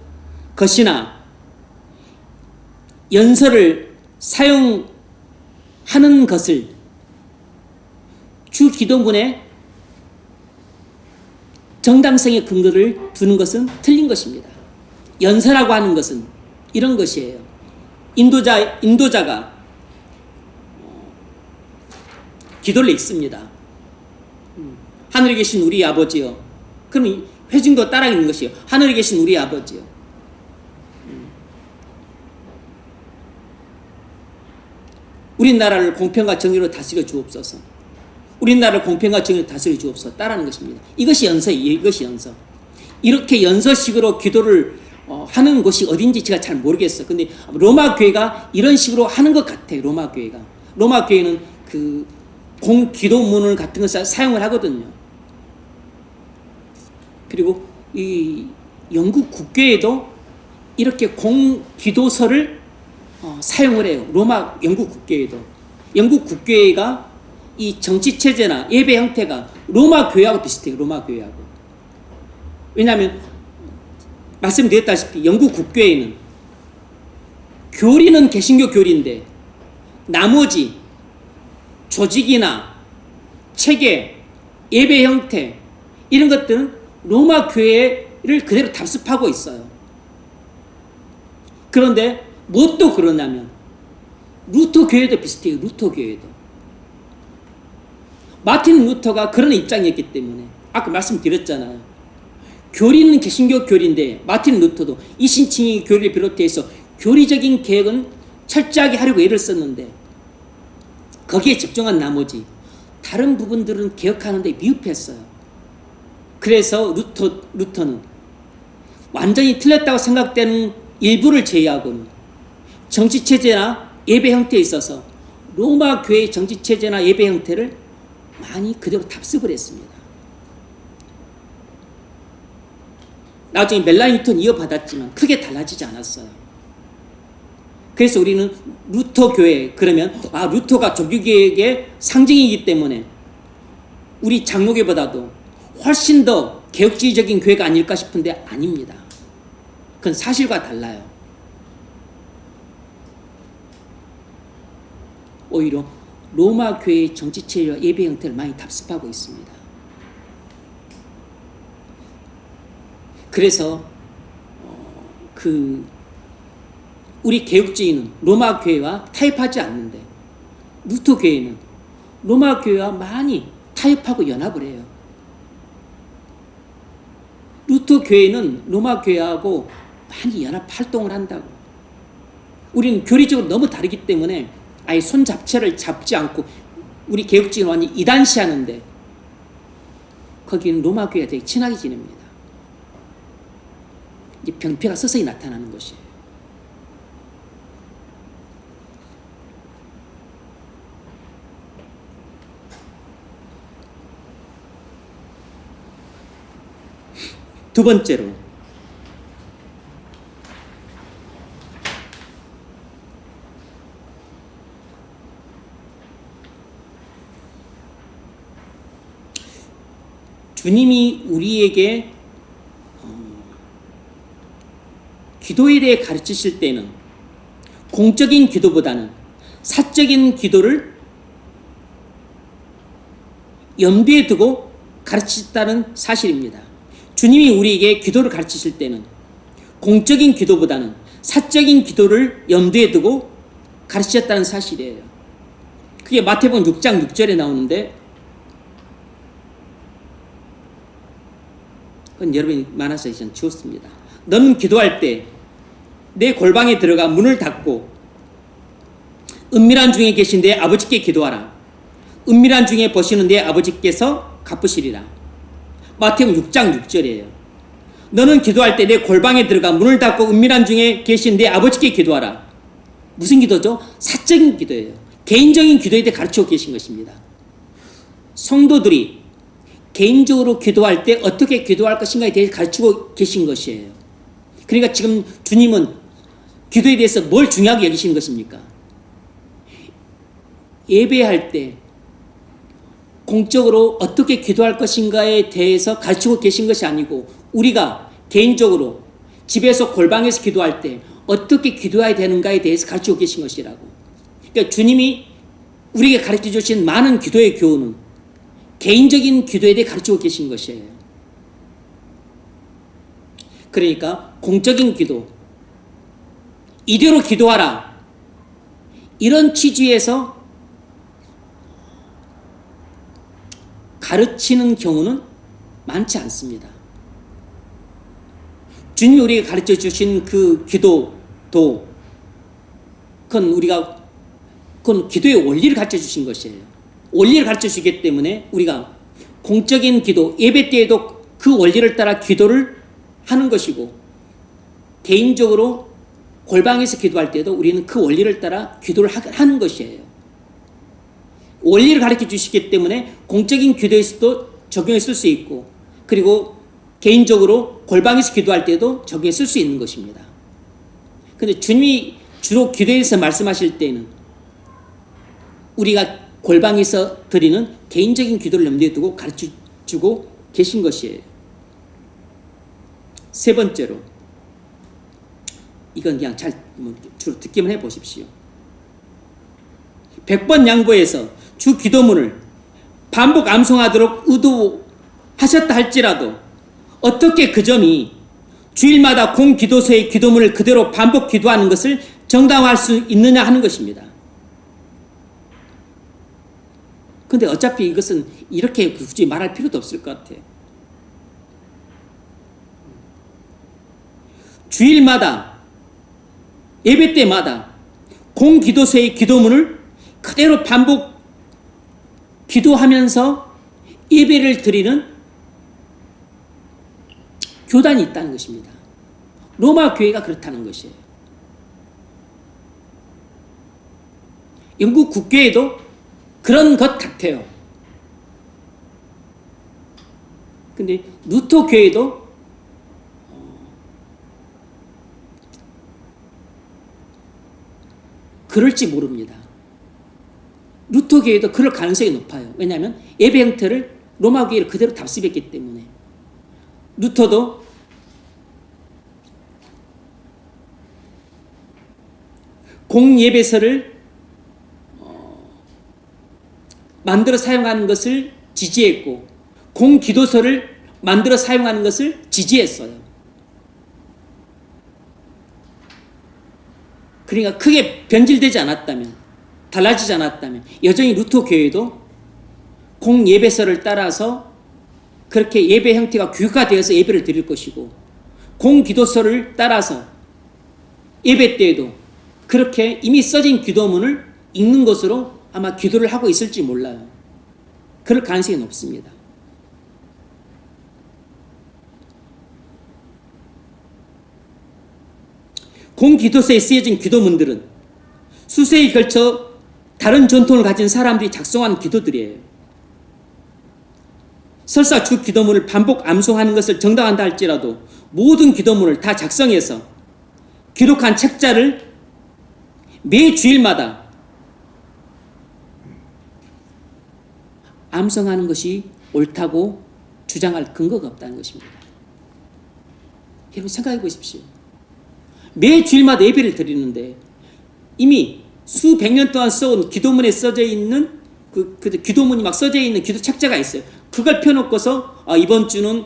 것이나 연설을 사용하는 하는 것을 주 기도문에 정당성의 근거를 두는 것은 틀린 것입니다. 연서라고 하는 것은 이런 것이에요. 인도자가 기도를 읽습니다. 하늘에 계신 우리 아버지여. 그럼 회중도 따라 읽는 것이요. 하늘에 계신 우리 아버지여. 우리나라를 공평과 정의로 다스려 주옵소서. 우리나라를 공평과 정의로 다스려 주옵소서. 따라하는 것입니다. 이것이 연서예요. 이것이 연서. 이렇게 연서식으로 기도를 하는 곳이 어딘지 제가 잘 모르겠어요. 근데 로마 교회가 이런 식으로 하는 것 같아요. 로마 교회가. 로마 교회는 그 공기도문을 같은 것을 사용을 하거든요. 그리고 이 영국 국교에도 이렇게 공기도서를 사용을 해요. 영국 국교에도. 영국 국교회가 이 정치체제나 예배 형태가 로마 교회하고 비슷해요. 로마 교회하고. 왜냐하면 말씀드렸다시피 영국 국교회는 교리는 개신교 교리인데 나머지 조직이나 체계, 예배 형태 이런 것들은 로마 교회를 그대로 답습하고 있어요. 그런데 무엇도 그러냐면 루터 교회도 비슷해요. 루터 교회도. 마틴 루터가 그런 입장이었기 때문에 아까 말씀드렸잖아요. 교리는 개신교 교리인데 마틴 루터도 이신칭의 교리를 비롯해서 교리적인 계획은 철저하게 하려고 애를 썼는데 거기에 집중한 나머지 다른 부분들은 개혁하는데 미흡했어요. 그래서 루터는 완전히 틀렸다고 생각되는 일부를 제외하고는 정치체제나 예배 형태에 있어서 로마 교회의 정치체제나 예배 형태를 많이 그대로 답습을 했습니다. 나중에 멜라니 뉴턴 이어받았지만 크게 달라지지 않았어요. 그래서 우리는 루터 교회, 그러면 루터가 종교개혁의 상징이기 때문에 우리 장로교보다도 훨씬 더 개혁주의적인 교회가 아닐까 싶은데 아닙니다. 그건 사실과 달라요. 오히려 로마 교회의 정치체와 예배 형태를 많이 답습하고 있습니다. 그래서 우리 개혁주의는 로마 교회와 타협하지 않는데 루터 교회는 로마 교회와 많이 타협하고 연합을 해요. 루터 교회는 로마 교회하고 많이 연합 활동을 한다고. 우리는 교리적으로 너무 다르기 때문에 아예 손잡채를 잡지 않고 우리 개혁주의는 완전히 이단시하는데 거기는 로마 교회가 되게 친하게 지냅니다. 이제 병폐가 서서히 나타나는 것이에요. 두 번째로 주님이 우리에게 기도에 대해 가르치실 때는 공적인 기도보다는 사적인 기도를 염두에 두고 가르치셨다는 사실입니다. 주님이 우리에게 기도를 가르치실 때는 공적인 기도보다는 사적인 기도를 염두에 두고 가르치셨다는 사실이에요. 그게 마태복음 6장 6절에 나오는데 그건 여러분이 많아서 이제 지웠습니다. 너는 기도할 때 내 골방에 들어가 문을 닫고 은밀한 중에 계신 내 아버지께 기도하라. 은밀한 중에 보시는 내 아버지께서 갚으시리라. 마태복음 6장 6절이에요. 너는 기도할 때 내 골방에 들어가 문을 닫고 은밀한 중에 계신 내 아버지께 기도하라. 무슨 기도죠? 사적인 기도예요. 개인적인 기도에 대해 가르치고 계신 것입니다. 성도들이 개인적으로 기도할 때 어떻게 기도할 것인가에 대해 가르치고 계신 것이에요. 그러니까 지금 주님은 기도에 대해서 뭘 중요하게 여기시는 것입니까? 예배할 때 공적으로 어떻게 기도할 것인가에 대해서 가르치고 계신 것이 아니고 우리가 개인적으로 집에서 골방에서 기도할 때 어떻게 기도해야 되는가에 대해서 가르치고 계신 것이라고. 그러니까 주님이 우리에게 가르쳐 주신 많은 기도의 교훈은 개인적인 기도에 대해 가르치고 계신 것이에요. 그러니까 공적인 기도, 이대로 기도하라, 이런 취지에서 가르치는 경우는 많지 않습니다. 주님이 우리에게 가르쳐 주신 그 기도도 그건 기도의 원리를 가르쳐 주신 것이에요. 원리를 가르쳐 주기 때문에 우리가 공적인 기도, 예배 때에도 그 원리를 따라 기도를 하는 것이고, 개인적으로 골방에서 기도할 때도 우리는 그 원리를 따라 기도를 하는 것이에요. 원리를 가르쳐 주시기 때문에 공적인 기도에서도 적용해 쓸 수 있고, 그리고 개인적으로 골방에서 기도할 때도 적용해 쓸 수 있는 것입니다. 그런데 주님이 주로 기도에서 말씀하실 때는 우리가 골방에서 드리는 개인적인 기도를 염두에 두고 가르쳐 주고 계신 것이에요. 세 번째로, 이건 그냥 주로 듣기만 해 보십시오. 100번 양보해서 주 기도문을 반복 암송하도록 의도하셨다 할지라도 어떻게 그 점이 주일마다 공기도서의 기도문을 그대로 반복 기도하는 것을 정당화할 수 있느냐 하는 것입니다. 근데 어차피 이것은 이렇게 굳이 말할 필요도 없을 것 같아요. 주일마다, 예배 때마다 공기도서의 기도문을 그대로 반복 기도하면서 예배를 드리는 교단이 있다는 것입니다. 로마 교회가 그렇다는 것이에요. 영국 국교에도 그런 것 같아요. 근데 루터 교회도 그럴지 모릅니다. 루터 교회도 그럴 가능성이 높아요. 왜냐하면 예배 형태를 로마 교회를 그대로 답습했기 때문에. 루터도 공예배서를 만들어 사용하는 것을 지지했고, 공기도서를 만들어 사용하는 것을 지지했어요. 그러니까 크게 변질되지 않았다면, 달라지지 않았다면 여전히 루터 교회도 공예배서를 따라서 그렇게 예배 형태가 규격화되어서 예배를 드릴 것이고, 공기도서를 따라서 예배 때에도 그렇게 이미 써진 기도문을 읽는 것으로 아마 기도를 하고 있을지 몰라요. 그럴 가능성이 높습니다. 공기도서에 쓰여진 기도문들은 수세에 걸쳐 다른 전통을 가진 사람들이 작성한 기도들이에요. 설사 주 기도문을 반복 암송하는 것을 정당한다 할지라도 모든 기도문을 다 작성해서 기록한 책자를 매 주일마다 암송하는 것이 옳다고 주장할 근거가 없다는 것입니다. 여러분 생각해 보십시오. 매 주일마다 예배를 드리는데 이미 수백 년 동안 써온 기도문에 써져 있는 그 기도문이 막 써져 있는 기도 책자가 있어요. 그걸 펴놓고서 이번 주는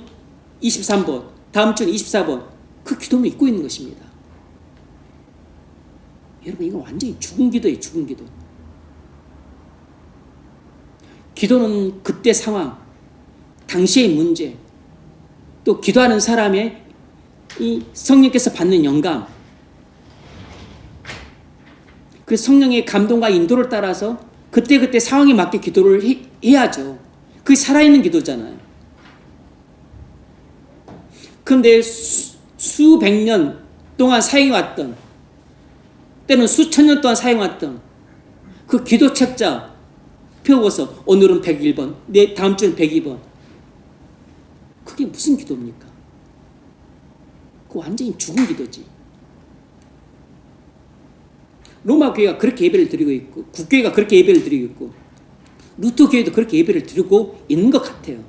23번, 다음 주는 24번, 그 기도문을 읽고 있는 것입니다. 여러분 이건 완전히 죽은 기도예요. 죽은 기도. 기도는 그때 상황, 당시의 문제, 또 기도하는 사람의 이 성령께서 받는 영감, 그 성령의 감동과 인도를 따라서 그때그때 상황에 맞게 기도를 해야죠. 그게 살아있는 기도잖아요. 그런데 수백 년 동안 사용해왔던, 때는 수천 년 동안 사용해왔던 그 기도 책자 펴고서 오늘은 101번, 다음 주는 102번. 그게 무슨 기도입니까? 그거 완전히 죽은 기도지. 로마 교회가 그렇게 예배를 드리고 있고, 국교회가 그렇게 예배를 드리고 있고, 루터 교회도 그렇게 예배를 드리고 있는 것 같아요.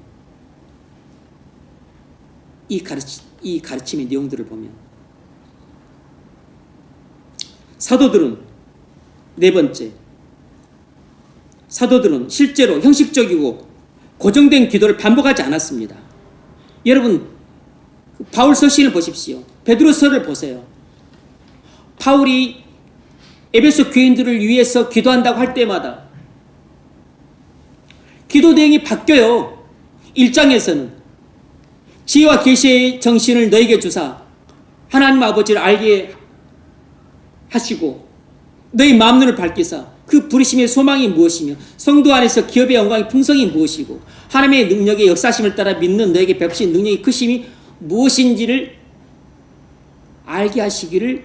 이 가르침의 내용들을 보면. 사도들은 네 번째, 사도들은 실제로 형식적이고 고정된 기도를 반복하지 않았습니다. 여러분, 바울 서신을 보십시오. 베드로서를 보세요. 바울이 에베소 교인들을 위해서 기도한다고 할 때마다 기도 내용이 바뀌어요. 1장에서는 지혜와 계시의 정신을 너에게 주사 하나님 아버지를 알게 하시고 너희 마음눈을 밝히사 그 부르심의 소망이 무엇이며 성도 안에서 기업의 영광의 풍성이 무엇이고 하나님의 능력의 역사심을 따라 믿는 너에게 베푸신 능력의 크심이 무엇인지를 알게 하시기를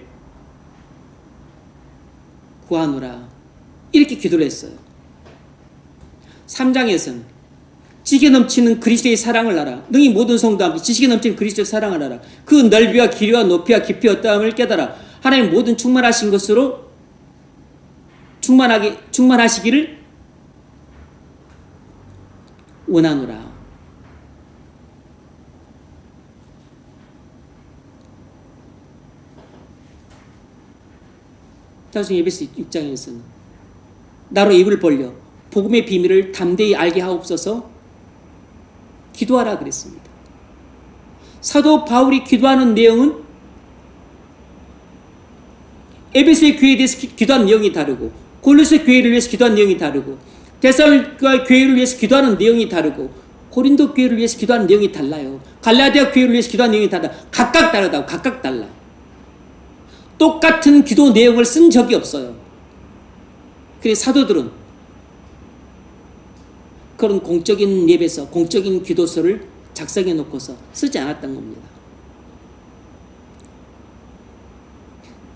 구하노라. 이렇게 기도를 했어요. 3장에서는 지식에 넘치는 그리스도의 사랑을 알아. 능히 모든 성도와 함께 지식에 넘치는 그리스도의 사랑을 알아. 그 넓이와 길이와 높이와 깊이 어떠함을 깨달아. 하나님 모든 충만하신 것으로 충만하시기를 원하노라. 다시 에베소 6장에서는 나로 입을 벌려 복음의 비밀을 담대히 알게 하옵소서 기도하라 그랬습니다. 사도 바울이 기도하는 내용은 에베소의 교회에 대해서 기도하는 내용이 다르고 골로새 교회를 위해서 기도하는 내용이 다르고 데살로니가 교회를 위해서 기도하는 내용이 다르고 고린도 교회를 위해서 기도하는 내용이 달라요. 갈라디아 교회를 위해서 기도하는 내용이 달라. 각각 다르다고. 각각 달라. 똑같은 기도 내용을 쓴 적이 없어요. 그래서 사도들은 그런 공적인 예배서, 공적인 기도서를 작성해 놓고서 쓰지 않았던 겁니다.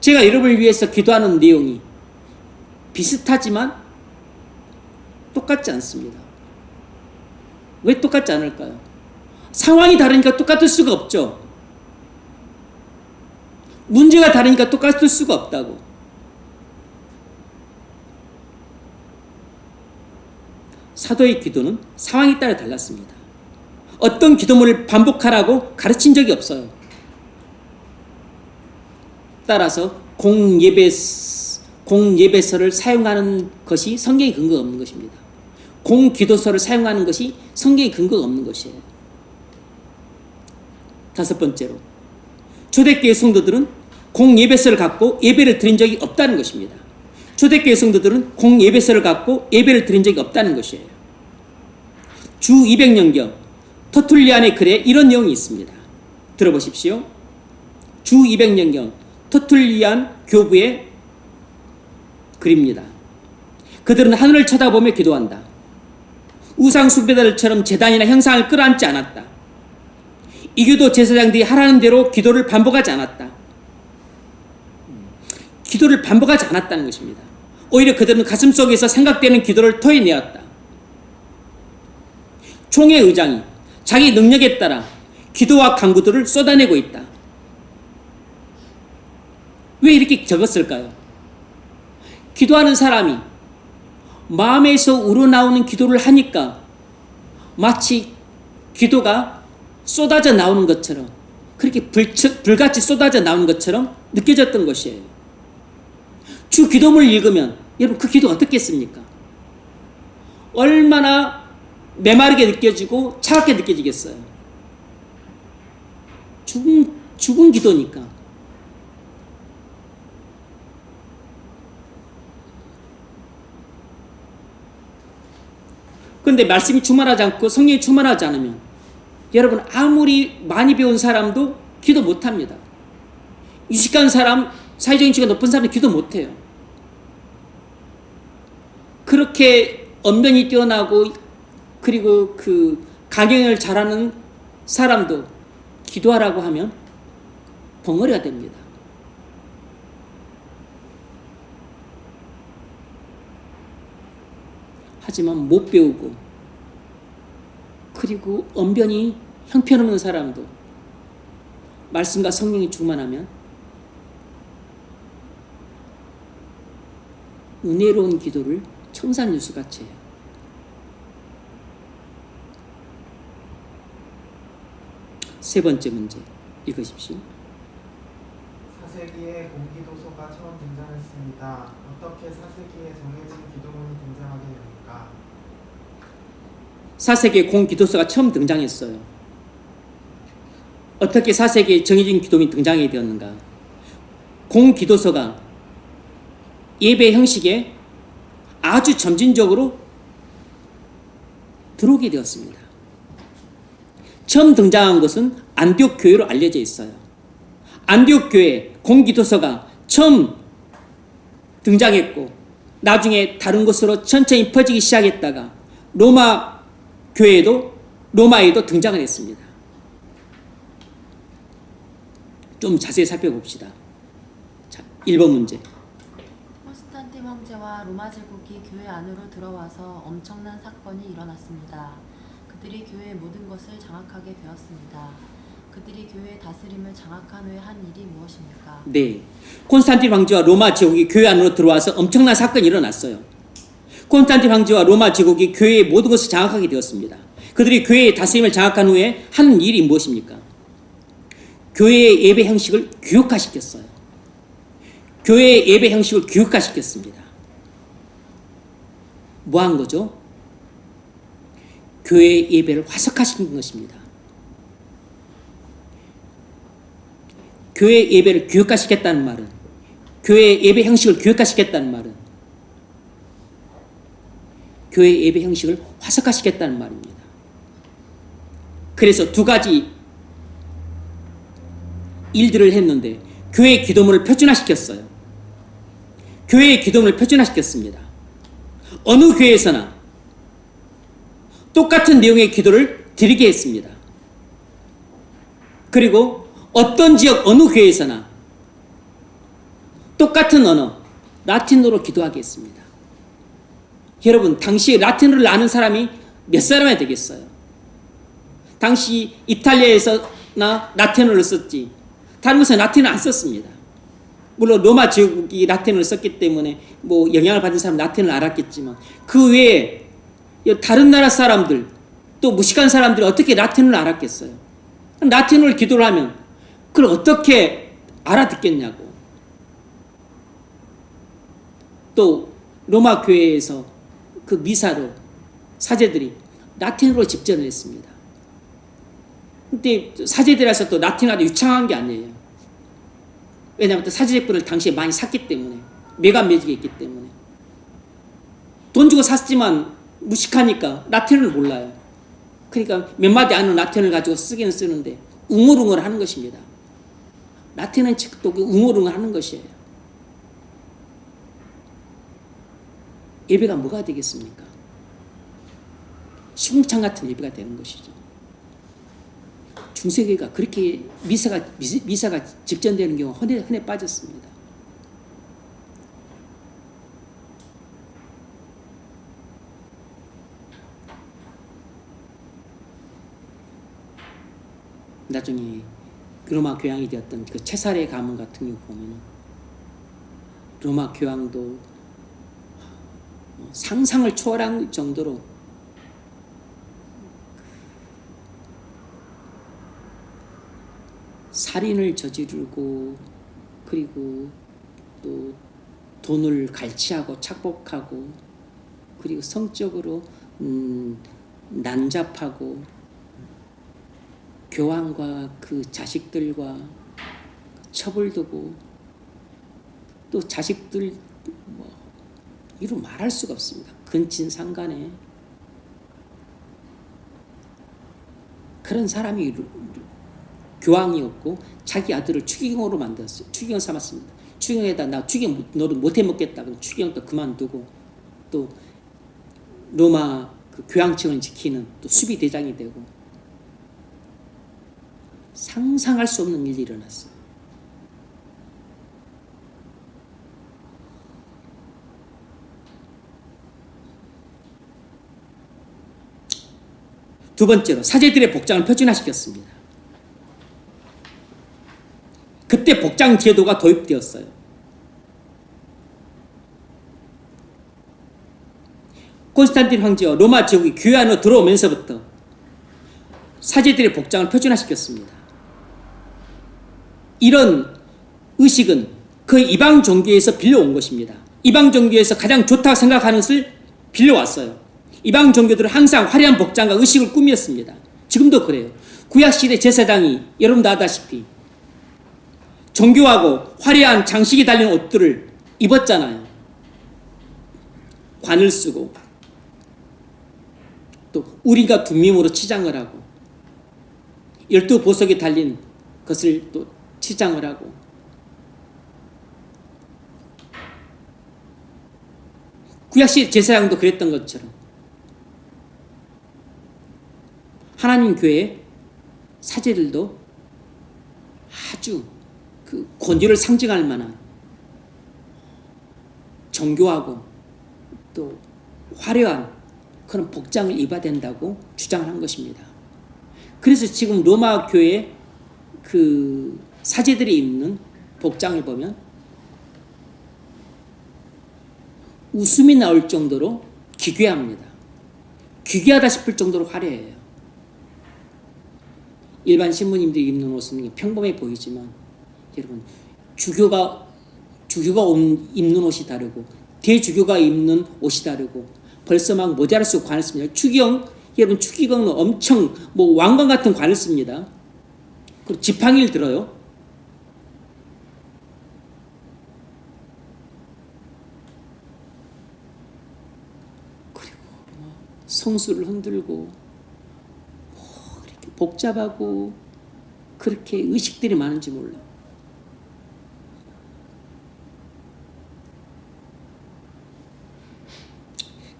제가 여러분을 위해서 기도하는 내용이 비슷하지만 똑같지 않습니다. 왜 똑같지 않을까요? 상황이 다르니까 똑같을 수가 없죠. 문제가 다르니까 똑같을 수가 없다고. 사도의 기도는 상황에 따라 달랐습니다. 어떤 기도문을 반복하라고 가르친 적이 없어요. 따라서 공예배서를 사용하는 것이 성경에 근거가 없는 것입니다. 공기도서를 사용하는 것이 성경에 근거가 없는 것이에요. 다섯 번째로, 초대교회 성도들은 공예배서를 갖고 예배를 드린 적이 없다는 것입니다. 초대교회 성도들은 공예배서를 갖고 예배를 드린 적이 없다는 것이에요. 주 200년경 터툴리안의 글에 이런 내용이 있습니다. 들어보십시오. 주 200년경 터툴리안 교부의 글입니다. 그들은 하늘을 쳐다보며 기도한다. 우상 숭배자들처럼 제단이나 형상을 끌어안지 않았다. 이교도 제사장들이 하라는 대로 기도를 반복하지 않았다. 기도를 반복하지 않았다는 것입니다. 오히려 그들은 가슴속에서 생각되는 기도를 토해내었다. 총회 의장이 자기 능력에 따라 기도와 간구들을 쏟아내고 있다. 왜 이렇게 적었을까요? 기도하는 사람이 마음에서 우러나오는 기도를 하니까 마치 기도가 쏟아져 나오는 것처럼, 그렇게 불같이 쏟아져 나오는 것처럼 느껴졌던 것이에요. 주 기도문을 읽으면 여러분 그 기도 어떻겠습니까? 얼마나 메마르게 느껴지고 차갑게 느껴지겠어요. 죽은 기도니까. 그런데 말씀이 충만하지 않고 성령이 충만하지 않으면 여러분 아무리 많이 배운 사람도 기도 못합니다. 유식한 사람, 사회적인 지위가 높은 사람은 기도 못해요. 그렇게 언변이 뛰어나고 그리고 그 강연을 잘하는 사람도 기도하라고 하면 벙어리가 됩니다. 하지만 못 배우고 그리고 언변이 형편없는 사람도 말씀과 성령이 충만하면 은혜로운 기도를 청산유수같이 해요. 세 번째 문제 읽으십시오. 4세기에 공기도서가 처음 등장했습니다. 어떻게 4세기에 정해진 기도문이 등장하게 됩니까? 4세기에 공기도서가 처음 등장했어요. 어떻게 4세기에 정해진 기도문이 등장하게 되었는가? 공기도서가 예배 형식에 아주 점진적으로 들어오게 되었습니다. 처음 등장한 것은 안디옥 교회로 알려져 있어요. 안디옥 교회 공기도서가 처음 등장했고 나중에 다른 곳으로 천천히 퍼지기 시작했다가 로마에도 등장을 했습니다. 좀 자세히 살펴봅시다. 자, 1번 문제. 콘스탄틴 황제와 로마 제국이 교회 안으로 들어와서 엄청난 사건이 일어났습니다. 그들이 교회의 모든 것을 장악하게 되었습니다. 그들이 교회의 다스림을 장악한 후에 한 일이 무엇입니까? 네, 콘스탄틴 황제와 로마 제국이 교회 안으로 들어와서 엄청난 사건이 일어났어요. 콘스탄틴 황제와 로마 제국이 교회의 모든 것을 장악하게 되었습니다. 그들이 교회의 다스림을 장악한 후에 한 일이 무엇입니까? 교회의 예배 형식을 규격화시켰어요. 교회의 예배 형식을 규격화시켰습니다. 뭐 한 거죠? 교회의 예배를 화석화시킨 것입니다. 교회의 예배를 규격화시켰다는 말은, 교회의 예배 형식을 규격화시켰다는 말은 교회의 예배 형식을 화석화시켰다는 말입니다. 그래서 두 가지 일들을 했는데 교회의 기도문을 표준화시켰어요. 교회의 기도문을 표준화시켰습니다. 어느 교회에서나 똑같은 내용의 기도를 드리게 했습니다. 그리고 어떤 지역 어느 교회에서나 똑같은 언어 라틴어로 기도하게 했습니다. 여러분, 당시 라틴어를 아는 사람이 몇 사람이 되겠어요? 당시 이탈리아에서나 라틴어를 썼지 다른 곳은 라틴어를 안 썼습니다. 물론 로마 제국이 라틴어를 썼기 때문에 뭐 영향을 받은 사람은 라틴어를 알았겠지만 그 외에 다른 나라 사람들 또 무식한 사람들이 어떻게 라틴어를 알았겠어요? 라틴어를 기도를 하면 그걸 어떻게 알아듣겠냐고. 또 로마 교회에서 그 미사로 사제들이 라틴어로 집전을 했습니다. 근데 사제들에서 또 라틴어가 유창한 게 아니에요. 왜냐하면 또 사제제권을 당시에 많이 샀기 때문에 매간매직이 있기 때문에 돈 주고 샀지만 무식하니까 라틴어를 몰라요. 그러니까 몇 마디 아는 라틴어를 가지고 쓰기는 쓰는데 웅얼웅얼 하는 것입니다. 라틴어는 또 웅얼웅얼 하는 것이에요. 예배가 뭐가 되겠습니까? 시궁창 같은 예배가 되는 것이죠. 중세교회가 그렇게 미사가 직전되는 경우가 흔해 빠졌습니다. 나중에 로마 교황이 되었던 그 체사레 가문 같은 경우 보면은 로마 교황도 상상을 초월한 정도로 살인을 저지르고 그리고 또 돈을 갈취하고 착복하고 그리고 성적으로 난잡하고 교황과 그 자식들과 첩을 두고 또 자식들 뭐 이루 말할 수가 없습니다. 근친상간에 그런 사람이 교황이었고 자기 아들을 추기경으로 만들었어요. 추기경 삼았습니다. 추기경에다 나 추기경 너를 못해 먹겠다. 그럼 추기경도 그만두고 또 로마 그 교황청을 지키는 또 수비대장이 되고 상상할 수 없는 일이 일어났어요. 두 번째로 사제들의 복장을 표준화시켰습니다. 그때 복장 제도가 도입되었어요. 콘스탄틴 황제와 로마 제국이 교회 안으로 들어오면서부터 사제들의 복장을 표준화시켰습니다. 이런 의식은 그 이방 종교에서 빌려온 것입니다. 이방 종교에서 가장 좋다고 생각하는 것을 빌려왔어요. 이방 종교들은 항상 화려한 복장과 의식을 꾸몄습니다. 지금도 그래요. 구약시대 제사장이 여러분도 아다시피 정교하고 화려한 장식이 달린 옷들을 입었잖아요. 관을 쓰고 또 우리가 둔밈으로 치장을 하고 12보석이 달린 것을 또 치장을 하고 구약시대 제사장도 그랬던 것처럼 하나님 교회 사제들도 아주 그 권위를 상징할 만한 정교하고 또 화려한 그런 복장을 입어야 된다고 주장을 한 것입니다. 그래서 지금 로마 교회 그 사제들이 입는 복장을 보면 웃음이 나올 정도로 기괴합니다. 기괴하다 싶을 정도로 화려해요. 일반 신부님들이 입는 옷은 평범해 보이지만 여러분 주교가 입는 옷이 다르고 대주교가 입는 옷이 다르고 벌써 막 모자랄 수 관을 씁니다. 여러분 추기경은 엄청 뭐 왕관 같은 관을 씁니다. 그리고 지팡이를 들어요. 그리고 성수를 흔들고 그렇게 복잡하고 그렇게 의식들이 많은지 몰라.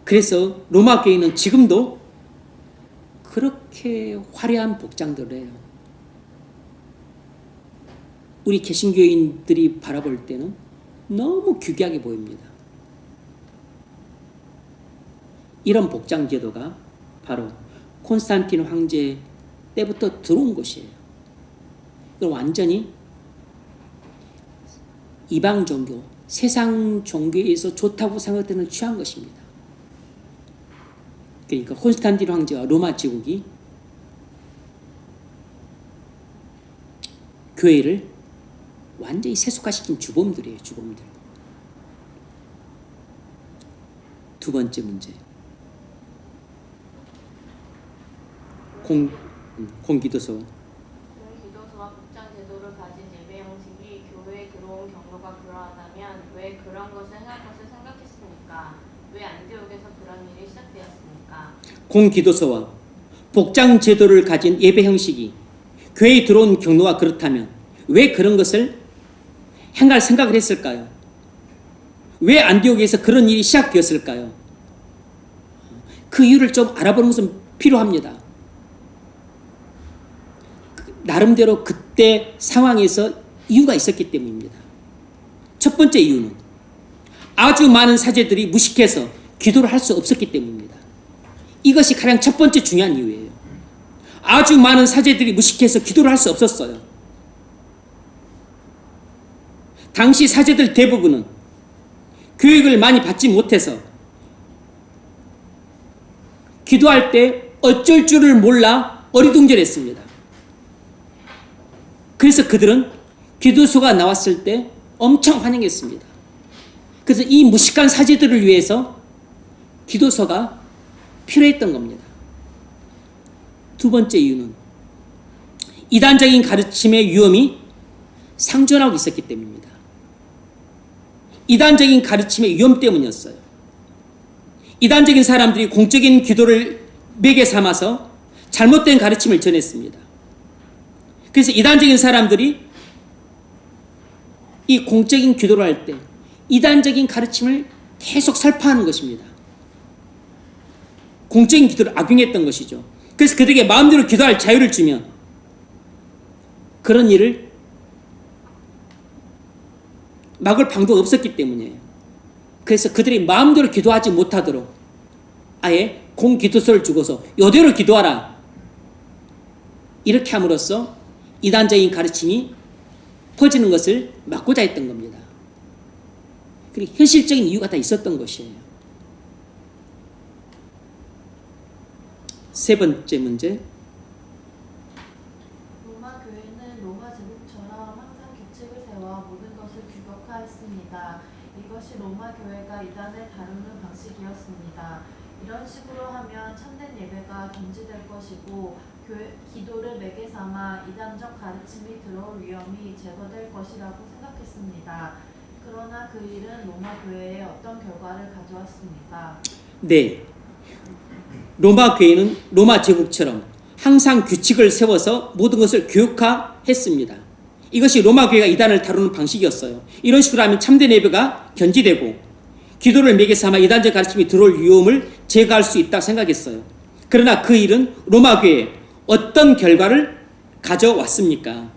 그래서 로마 교회는 지금도 그렇게 화려한 복장들을 해요. 우리 개신교인들이 바라볼 때는 너무 귀하게 보입니다. 이런 복장 제도가 바로 콘스탄틴 황제 때부터 들어온 것이에요. 이건 완전히 이방 종교, 세상 종교에서 좋다고 생각되는 취한 것입니다. 그러니까 콘스탄틴 황제와 로마 제국이 교회를 완전히 세속화시킨 주범들이에요. 주범들. 두 번째 문제. 공기도서. 기도서와 복장 제도를 가진 예배 형식이 교회에 들어온 경로가 그러하다면 왜 그런 것을 행할 것을 생각했습니까? 왜 안디옥에서 그런 일이 시작되었습니까? 공기도서와 복장 제도를 가진 예배 형식이 교회에 들어온 경로가 그렇다면 왜 그런 것을 행할 생각을 했을까요? 왜 안디옥에서 그런 일이 시작되었을까요? 그 이유를 좀 알아보는 것은 필요합니다. 나름대로 그때 상황에서 이유가 있었기 때문입니다. 첫 번째 이유는 아주 많은 사제들이 무식해서 기도를 할 수 없었기 때문입니다. 이것이 가장 첫 번째 중요한 이유예요. 아주 많은 사제들이 무식해서 기도를 할 수 없었어요. 당시 사제들 대부분은 교육을 많이 받지 못해서 기도할 때 어쩔 줄을 몰라 어리둥절했습니다. 그래서 그들은 기도서가 나왔을 때 엄청 환영했습니다. 그래서 이 무식한 사제들을 위해서 기도서가 필요했던 겁니다. 두 번째 이유는 이단적인 가르침의 위험이 상존하고 있었기 때문입니다. 이단적인 가르침의 위험 때문이었어요. 이단적인 사람들이 공적인 기도를 매개 삼아서 잘못된 가르침을 전했습니다. 그래서 이단적인 사람들이 이 공적인 기도를 할 때 이단적인 가르침을 계속 설파하는 것입니다. 공적인 기도를 악용했던 것이죠. 그래서 그들에게 마음대로 기도할 자유를 주면 그런 일을 막을 방도가 없었기 때문이에요. 그래서 그들이 마음대로 기도하지 못하도록 아예 공기도서를 주고서 이대로 기도하라 이렇게 함으로써 이단적인 가르침이 퍼지는 것을 막고자 했던 겁니다. 그리고 현실적인 이유가 다 있었던 것이에요. 세 번째 문제. 로마 교회는 로마 제국처럼 항상 규칙을 세워 모든 것을 규격화했습니다. 이것이 로마 교회가 이단을 다루는 방식 방식이었습니다. 이런 식으로 하면 참된 예배가 금지될 것이고 기도를 매개 삼아 이단적 가르침이 들어올 위험이 제거될 것이라고 생각했습니다. 그러나 그 일은 로마 교회에 어떤 결과를 가져왔습니까? 네. 로마 교회는 로마 제국처럼 항상 규칙을 세워서 모든 것을 교육화했습니다. 이것이 로마 교회가 이단을 다루는 방식이었어요. 이런 식으로 하면 참된 예배가 견지되고 기도를 매개 삼아 이단적 가르침이 들어올 위험을 제거할 수 있다고 생각했어요. 그러나 그 일은 로마 교회에 어떤 결과를 가져왔습니까?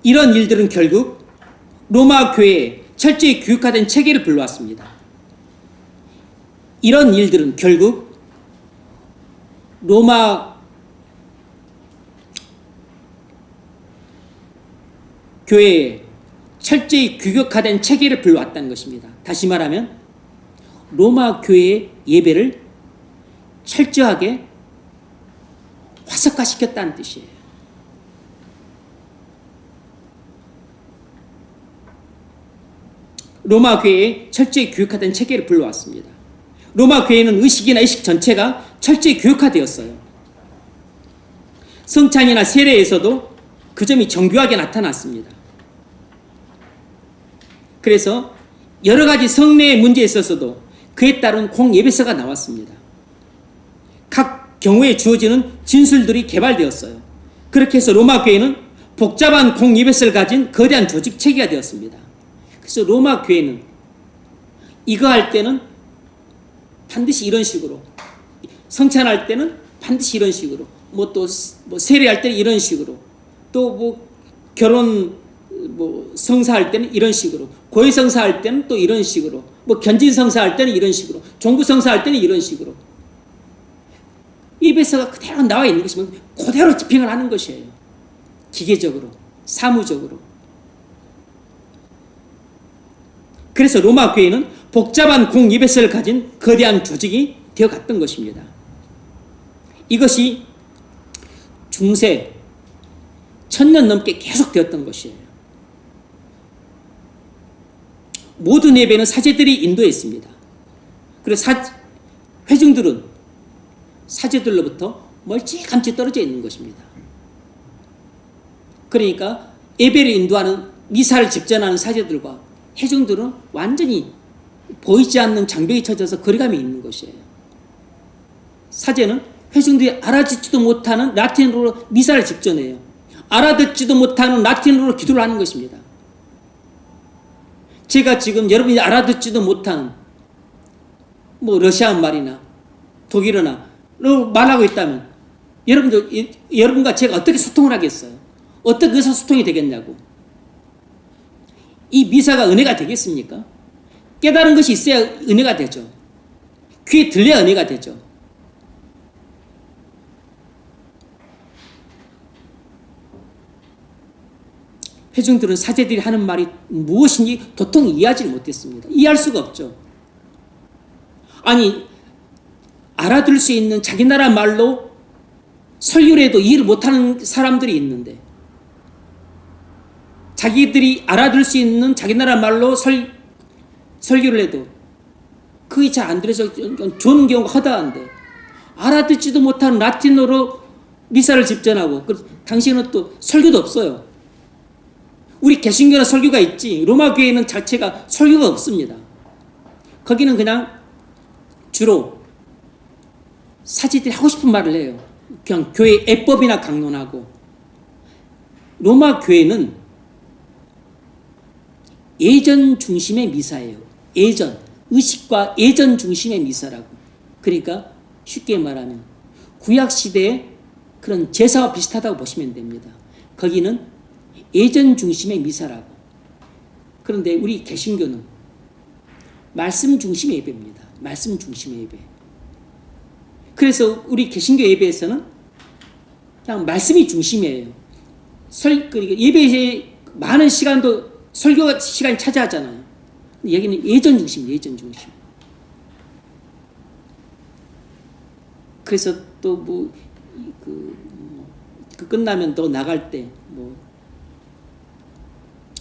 이런 일들은 결국 로마 교회에 철저히 교육화된 체계를 불러왔습니다. 이런 일들은 결국 로마 교회에 철저히 규격화된 체계를 불러왔다는 것입니다. 다시 말하면 로마 교회의 예배를 철저하게 화석화시켰다는 뜻이에요. 로마 교회에 철저히 교육화된 체계를 불러왔습니다. 로마 교회는 의식이나 의식 전체가 철저히 교육화되었어요. 성찬이나 세례에서도 그 점이 정교하게 나타났습니다. 그래서 여러 가지 성례의 문제에 있어서도 그에 따른 공예배서가 나왔습니다. 각 경우에 주어지는 진술들이 개발되었어요. 그렇게 해서 로마 교회는 복잡한 공예배서를 가진 거대한 조직 체계가 되었습니다. 그래서 로마 교회는 이거 할 때는 반드시 이런 식으로, 성찬할 때는 반드시 이런 식으로, 또 세례할 때는 이런 식으로, 또 결혼 성사할 때는 이런 식으로, 고위 성사할 때는 또 이런 식으로, 견진 성사할 때는 이런 식으로, 종부 성사할 때는 이런 식으로. 예배서가 그대로 나와 있는 것이면 그대로 집행을 하는 것이에요. 기계적으로, 사무적으로. 그래서 로마 교회는 복잡한 공예배서를 가진 거대한 조직이 되어갔던 것입니다. 이것이 중세 1000년 넘게 계속되었던 것이에요. 모든 예배는 사제들이 인도했습니다. 그리고 회중들은 사제들로부터 멀찌감치 떨어져 있는 것입니다. 그러니까 예배를 인도하는 미사를 집전하는 사제들과 회중들은 완전히 보이지 않는 장벽이 쳐져서 거리감이 있는 것이에요. 사제는 회중들이 알아듣지도 못하는 라틴어로 미사를 집전해요. 알아듣지도 못하는 라틴어로 기도를 하는 것입니다. 제가 지금 여러분이 알아듣지도 못하는 러시아 말이나 독일어나로 말하고 있다면 여러분과 제가 어떻게 소통을 하겠어요? 어떻게 의사소통이 되겠냐고. 이 미사가 은혜가 되겠습니까? 깨달은 것이 있어야 은혜가 되죠. 귀에 들려야 은혜가 되죠. 회중들은 사제들이 하는 말이 무엇인지 도통 이해하지 못했습니다. 이해할 수가 없죠. 아니, 알아들을 수 있는 자기 나라 말로 설교를 해도 이해를 못하는 사람들이 있는데, 자기들이 알아들을 수 있는 자기 나라 말로 설교를 해도 그게 잘 안 들어서 좋은 경우가 허다한데, 알아듣지도 못하는 라틴어로 미사를 집전하고, 당시에는 또 설교도 없어요. 우리 개신교는 설교가 있지, 로마 교회는 자체가 설교가 없습니다. 거기는 그냥 주로 사제들이 하고 싶은 말을 해요. 그냥 교회 애법이나 강론하고. 로마 교회는 예전 중심의 미사예요. 예전, 의식과 예전 중심의 미사라고. 그러니까 쉽게 말하면 구약시대의 그런 제사와 비슷하다고 보시면 됩니다. 거기는 예전 중심의 미사라고. 그런데 우리 개신교는 말씀 중심의 예배입니다. 말씀 중심의 예배. 그래서 우리 개신교 예배에서는 그냥 말씀이 중심이에요. 예배에 많은 시간도 설교 시간이 차지하잖아요. 여기는 예전 중심, 예전 중심. 그래서 또 끝나면 또 나갈 때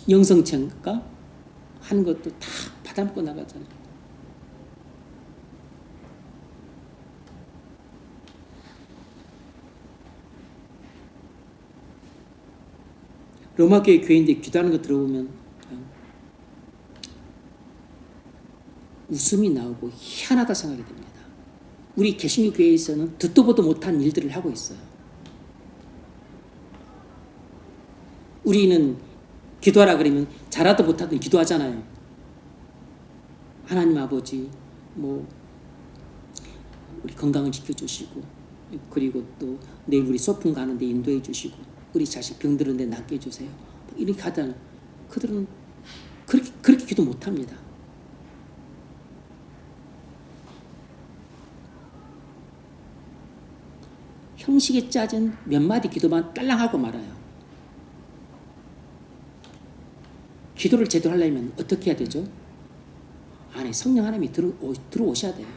영성체인가 하는 것도 다 받아먹고 나가잖아요. 로마 교회 교인들이 기도하는 거 들어보면 그냥 웃음이 나오고 희한하다 생각이 됩니다. 우리 개신교 교회에서는 듣도 보도 못한 일들을 하고 있어요. 우리는 기도하라 그러면 잘하도 못하든 기도하잖아요. 하나님 아버지 뭐 우리 건강을 지켜주시고, 그리고 또 내일 우리 소풍 가는데 인도해 주시고, 우리 자식 병들었는데 낫게 해주세요. 이렇게 하다는 그들은 그렇게 기도 못합니다. 형식에 짜진 몇 마디 기도만 딸랑하고 말아요. 기도를 제대로 하려면 어떻게 해야 되죠? 안에 성령 하나님이 들어오셔야 돼요.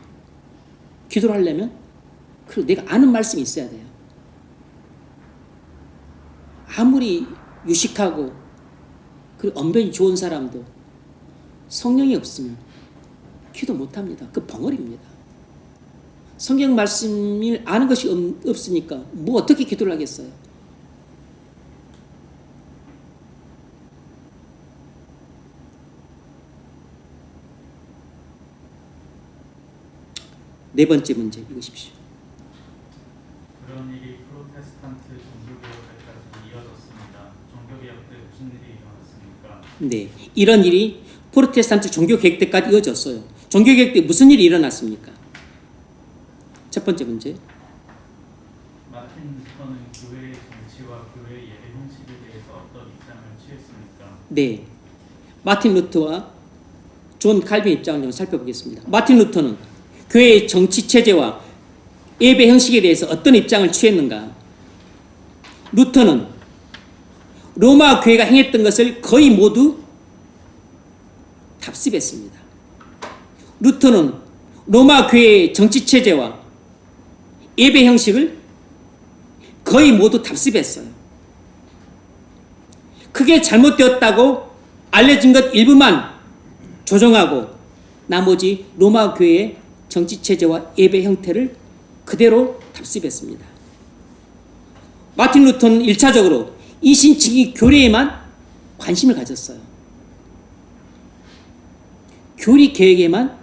기도를 하려면 그리고 내가 아는 말씀이 있어야 돼요. 아무리 유식하고 그리고 언변이 좋은 사람도 성령이 없으면 기도 못합니다. 그 벙어리입니다. 성경 말씀을 아는 것이 없으니까 뭐 어떻게 기도를 하겠어요? 네 번째 문제 읽으십시오. 그런 일이 프로테스탄트 종교개혁 때까지 이어졌습니다. 종교개혁 때 무슨 일이 일어났습니까? 네, 이런 일이 프로테스탄트 종교개혁 때까지 이어졌어요. 종교개혁 때 무슨 일이 일어났습니까? 첫 번째 문제. 마틴 루터는 교회의 정치와 교회 예배 형식에 대해서 어떤 입장을 취했습니까? 네, 마틴 루터와 존 칼빈 입장을 좀 살펴보겠습니다. 마틴 루터는 교회의 정치 체제와 예배 형식에 대해서 어떤 입장을 취했는가? 루터는 로마 교회가 행했던 것을 거의 모두 답습했습니다. 루터는 로마 교회의 정치 체제와 예배 형식을 거의 모두 답습했어요. 크게 잘못되었다고 알려진 것 일부만 조정하고 나머지 로마 교회의 정치 체제와 예배 형태를 그대로 답습했습니다. 마틴 루터는 1차적으로 이신칭의 교리에만 관심을 가졌어요. 교리 개혁에만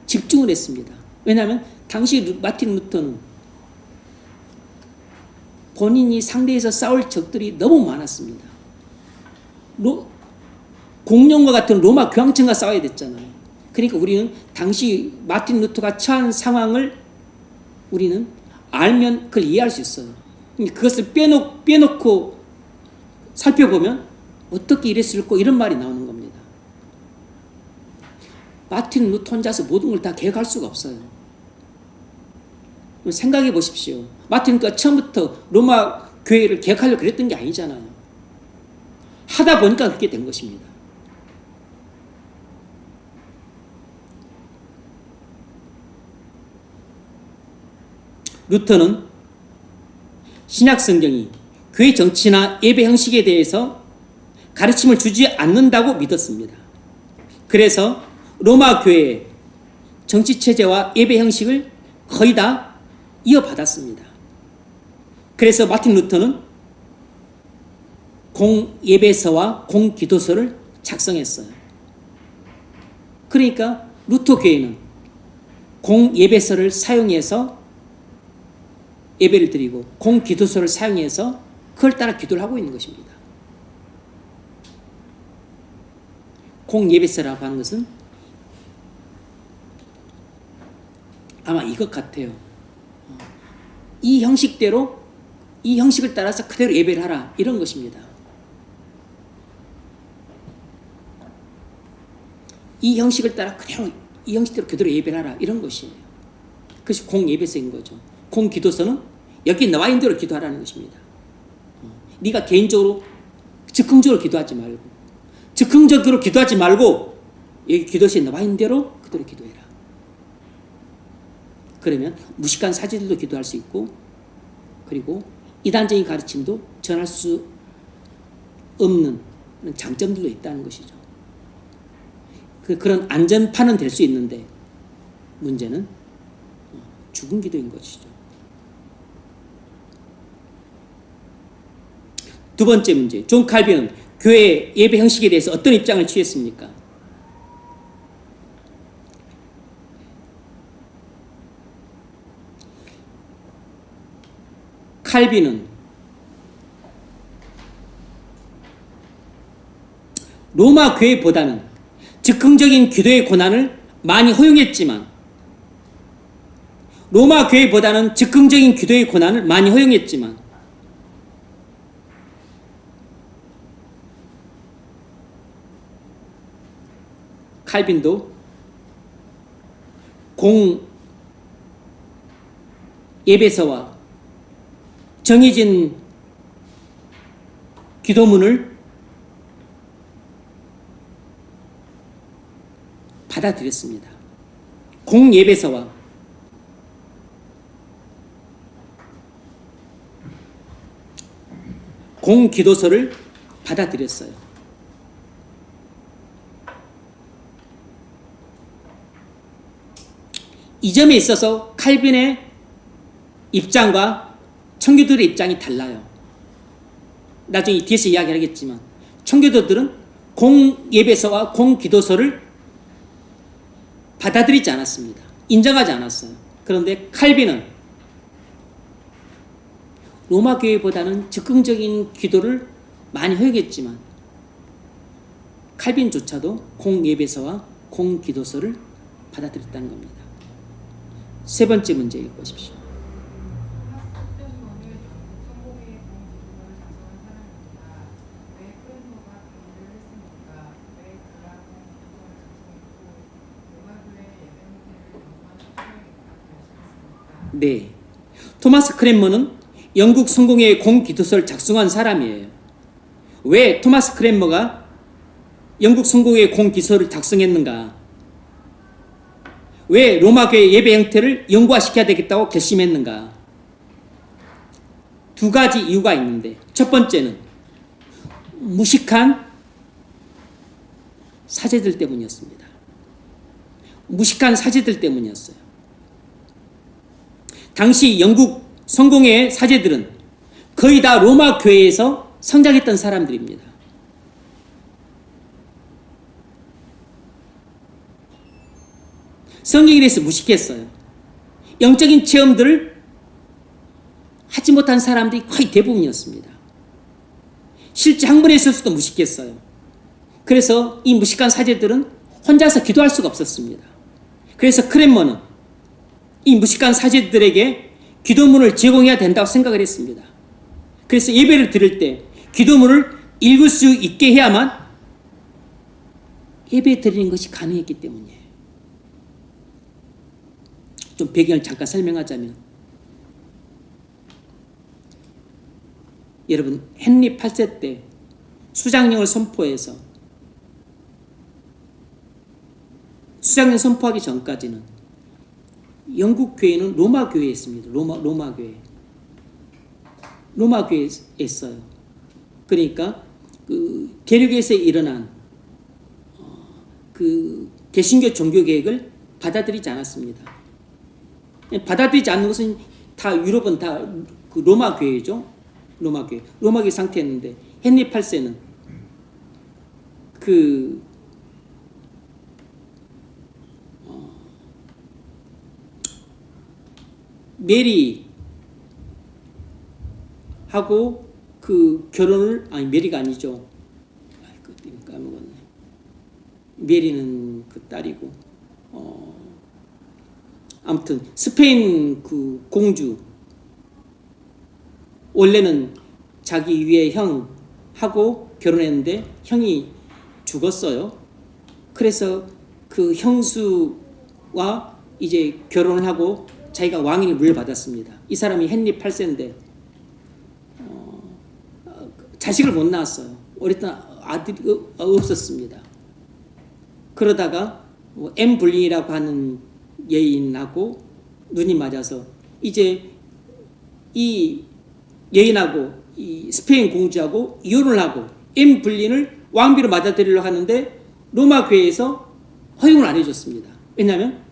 집중을 했습니다. 왜냐하면 당시 마틴 루터는 본인이 상대에서 싸울 적들이 너무 많았습니다. 공룡과 같은 로마 교황청과 싸워야 됐잖아요. 그러니까 우리는 당시 마틴 루터가 처한 상황을 우리는 알면 그걸 이해할 수 있어요. 그것을 빼놓고 살펴보면 어떻게 이랬을까 이런 말이 나오는 겁니다. 마틴 루터 혼자서 모든 걸 다 개혁할 수가 없어요. 생각해 보십시오. 마틴 루터가 처음부터 로마 교회를 개혁하려고 그랬던 게 아니잖아요. 하다 보니까 그렇게 된 것입니다. 루터는 신약 성경이 교회 정치나 예배 형식에 대해서 가르침을 주지 않는다고 믿었습니다. 그래서 로마 교회의 정치 체제와 예배 형식을 거의 다 이어받았습니다. 그래서 마틴 루터는 공예배서와 공기도서를 작성했어요. 그러니까 루터 교회는 공예배서를 사용해서 예배를 드리고 공기도서를 사용해서 그걸 따라 기도를 하고 있는 것입니다. 공예배서라고 하는 것은 아마 이것 같아요. 이 형식대로 이 형식을 따라서 그대로 예배를 하라 이런 것입니다. 이 형식을 따라 그대로 이 형식대로 그대로 예배를 하라 이런 것이에요. 그것이 공예배서인 거죠. 공기도서는 여기 나와 있는 대로 기도하라는 것입니다. 네가 개인적으로 즉흥적으로 기도하지 말고 즉흥적으로 기도하지 말고 여기 기도서에 나와 있는 대로 그대로 기도해라. 그러면 무식한 사제들도 기도할 수 있고 그리고 이단적인 가르침도 전할 수 없는 장점들도 있다는 것이죠. 그런 안전판은 될 수 있는데 문제는 죽은 기도인 것이죠. 두 번째 문제, 존 칼빈은 교회 예배 형식에 대해서 어떤 입장을 취했습니까? 칼빈은 로마 교회보다는 즉흥적인 기도의 권한을 많이 허용했지만 칼빈도 공 예배서와 정해진 기도문을 받아들였습니다. 공 예배서와 공 기도서를 받아들였어요. 이 점에 있어서 칼빈의 입장과 청교도들의 입장이 달라요. 나중에 뒤에서 이야기를 하겠지만 청교도들은 공 예배서와 공 기도서를 받아들이지 않았습니다. 인정하지 않았어요. 그런데 칼빈은 로마 교회보다는 즉흥적인 기도를 많이 허용했지만 칼빈조차도 공 예배서와 공 기도서를 받아들였다는 겁니다. 세 번째 문제 읽어보십시오. 네, 토마스 크랜머는 영국 성공회의 공기도서를 작성한 사람이에요. 왜 토마스 크랜머가 영국 성공회의 공기도서를 작성했는가? 왜 로마교회 예배 형태를 영구화시켜야 되겠다고 결심했는가? 두 가지 이유가 있는데, 첫 번째는 무식한 사제들 때문이었습니다. 무식한 사제들 때문이었어요. 당시 영국 성공회의 사제들은 거의 다 로마 교회에서 성장했던 사람들입니다. 성경에 대해서 무식했어요. 영적인 체험들을 하지 못한 사람들이 거의 대부분이었습니다. 실제 학문에 있어서도 무식했어요. 그래서 이 무식한 사제들은 혼자서 기도할 수가 없었습니다. 그래서 크랜머는 이 무식한 사제들에게 기도문을 제공해야 된다고 생각을 했습니다. 그래서 예배를 드릴 때 기도문을 읽을 수 있게 해야만 예배 드리는 것이 가능했기 때문이에요. 좀 배경을 잠깐 설명하자면, 여러분 헨리 8세 때 수장령을 선포해서 수장령 선포하기 전까지는 영국 교회는 로마 교회에 있습니다. 로마 교회에 있어요. 그러니까 그 대륙에서 일어난 그 개신교 종교 계획을 받아들이지 않았습니다. 받아들이지 않는 것은 다 유럽은 다 그 로마 교회죠. 로마 교회 상태였는데 헨리 8세는 그 메리하고 그 결혼을, 아니 메리가 아니죠. 까먹었네. 메리는 그 딸이고, 아무튼 스페인 그 공주, 원래는 자기 위에 형하고 결혼했는데 형이 죽었어요. 그래서 그 형수와 이제 결혼을 하고 자기가 왕위를 물려받았습니다. 이 사람이 헨리 8세인데 자식을 못 낳았어요. 어렸던 아들이 없었습니다. 그러다가 엠 블린이라고 하는 여인하고 눈이 맞아서 이제 이 여인하고 이 스페인 공주하고 이혼을 하고 엠 블린을 왕비로 맞아들이려고 하는데 로마 교회에서 허용을 안 해줬습니다. 왜냐하면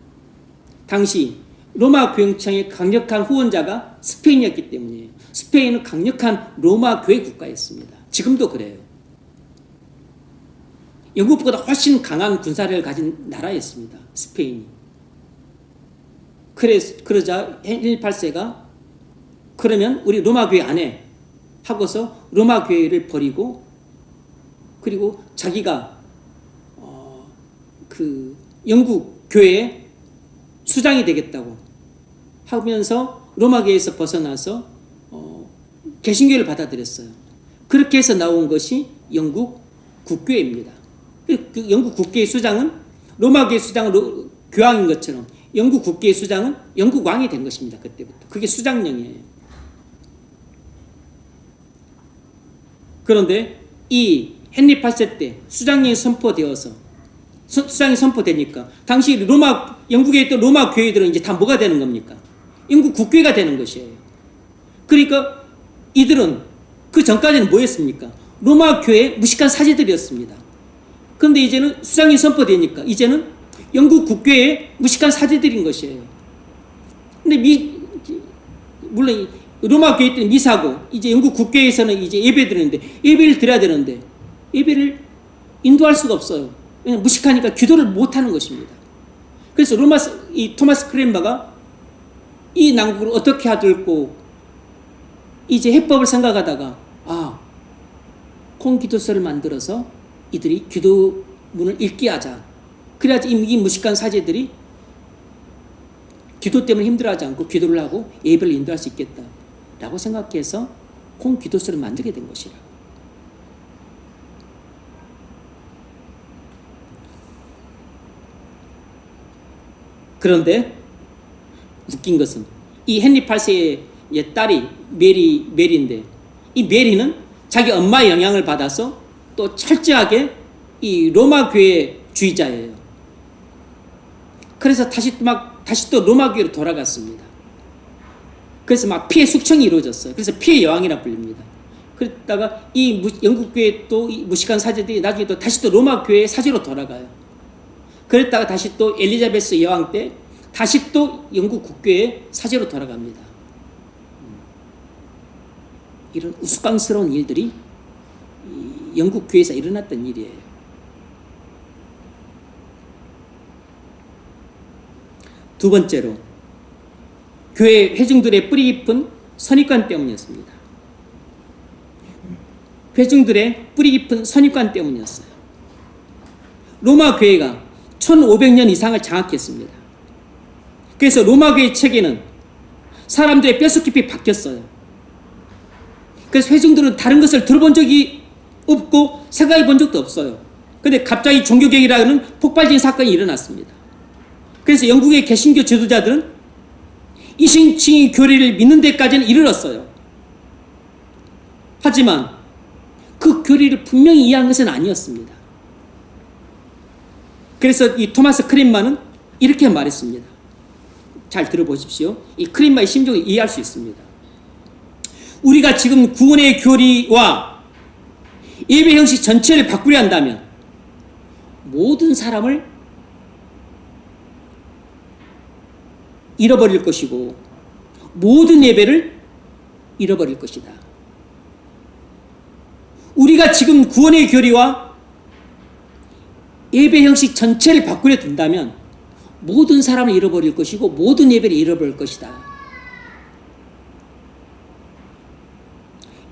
당시 로마 교영청의 강력한 후원자가 스페인이었기 때문이에요. 스페인은 강력한 로마 교회 국가였습니다. 지금도 그래요. 영국보다 훨씬 강한 군사력을 가진 나라였습니다. 스페인이. 그러자 헨리 8세가 그러면 우리 로마 교회 안에 하고서 로마 교회를 버리고 그리고 자기가 그 영국 교회의 수장이 되겠다고 하면서 로마 교회에서 벗어나서 개신교를 받아들였어요. 그렇게 해서 나온 것이 영국 국교회입니다. 그 영국 국교회 수장은 로마 교회 수장은 교황인 것처럼 영국 국교회 수장은 영국 왕이 된 것입니다. 그때부터. 그게 수장령이에요. 그런데 이 헨리 8세 때 수장령이 선포되니까 당시 영국에 있던 로마 교회들은 이제 다 뭐가 되는 겁니까? 영국 국교회가 되는 것이에요. 그러니까 이들은 그 전까지는 뭐였습니까? 로마 교회의 무식한 사제들이었습니다. 그런데 이제는 수장이 선포되니까 이제는 영국 국교회의 무식한 사제들인 것이에요. 근데 물론 로마 교회 때는 미사고 이제 영국 국교회에서는 이제 예배 드리는데 예배를 드려야 되는데 예배를 인도할 수가 없어요. 왜냐하면 무식하니까 기도를 못하는 것입니다. 그래서 이 토마스 크랜머가 이 난국을 어떻게 하들고 이제 해법을 생각하다가 콩기도서를 만들어서 이들이 기도문을 읽게 하자. 그래야지 이 무식한 사제들이 기도 때문에 힘들어하지 않고 기도를 하고 예배를 인도할 수 있겠다 라고 생각해서 콩기도서를 만들게 된 것이라. 그런데 웃긴 것은 이 헨리 8세의 딸이 메리인데 이 메리는 자기 엄마의 영향을 받아서 또 철저하게 이 로마 교회 주의자예요. 그래서 다시 또 로마 교회로 돌아갔습니다. 그래서 막 피해 숙청이 이루어졌어요. 그래서 피해 여왕이라 불립니다. 그랬다가 이 영국 교회 또 이 무식한 사제들이 나중에 또 다시 또 로마 교회의 사제로 돌아가요. 그랬다가 다시 또 엘리자베스 여왕 때 다시 또 영국 국교의 사제로 돌아갑니다. 이런 우스꽝스러운 일들이 영국 교회에서 일어났던 일이에요. 두 번째로 교회 회중들의 뿌리 깊은 선입관 때문이었습니다. 회중들의 뿌리 깊은 선입관 때문이었어요. 로마 교회가 1500년 이상을 장악했습니다. 그래서 로마 교회 체계는 사람들의 뼛속 깊이 박혔어요. 그래서 회중들은 다른 것을 들어본 적이 없고 생각해 본 적도 없어요. 그런데 갑자기 종교개혁이라는 폭발적인 사건이 일어났습니다. 그래서 영국의 개신교 지도자들은 이신칭의 교리를 믿는 데까지는 이르렀어요. 하지만 그 교리를 분명히 이해한 것은 아니었습니다. 그래서 이 토마스 크랜머는 이렇게 말했습니다. 잘 들어보십시오. 이 크랜머의 심정을 이해할 수 있습니다. 우리가 지금 구원의 교리와 예배 형식 전체를 바꾸려 한다면 모든 사람을 잃어버릴 것이고 모든 예배를 잃어버릴 것이다. 우리가 지금 구원의 교리와 예배 형식 전체를 바꾸려 든다면 모든 사람을 잃어버릴 것이고 모든 예배를 잃어버릴 것이다.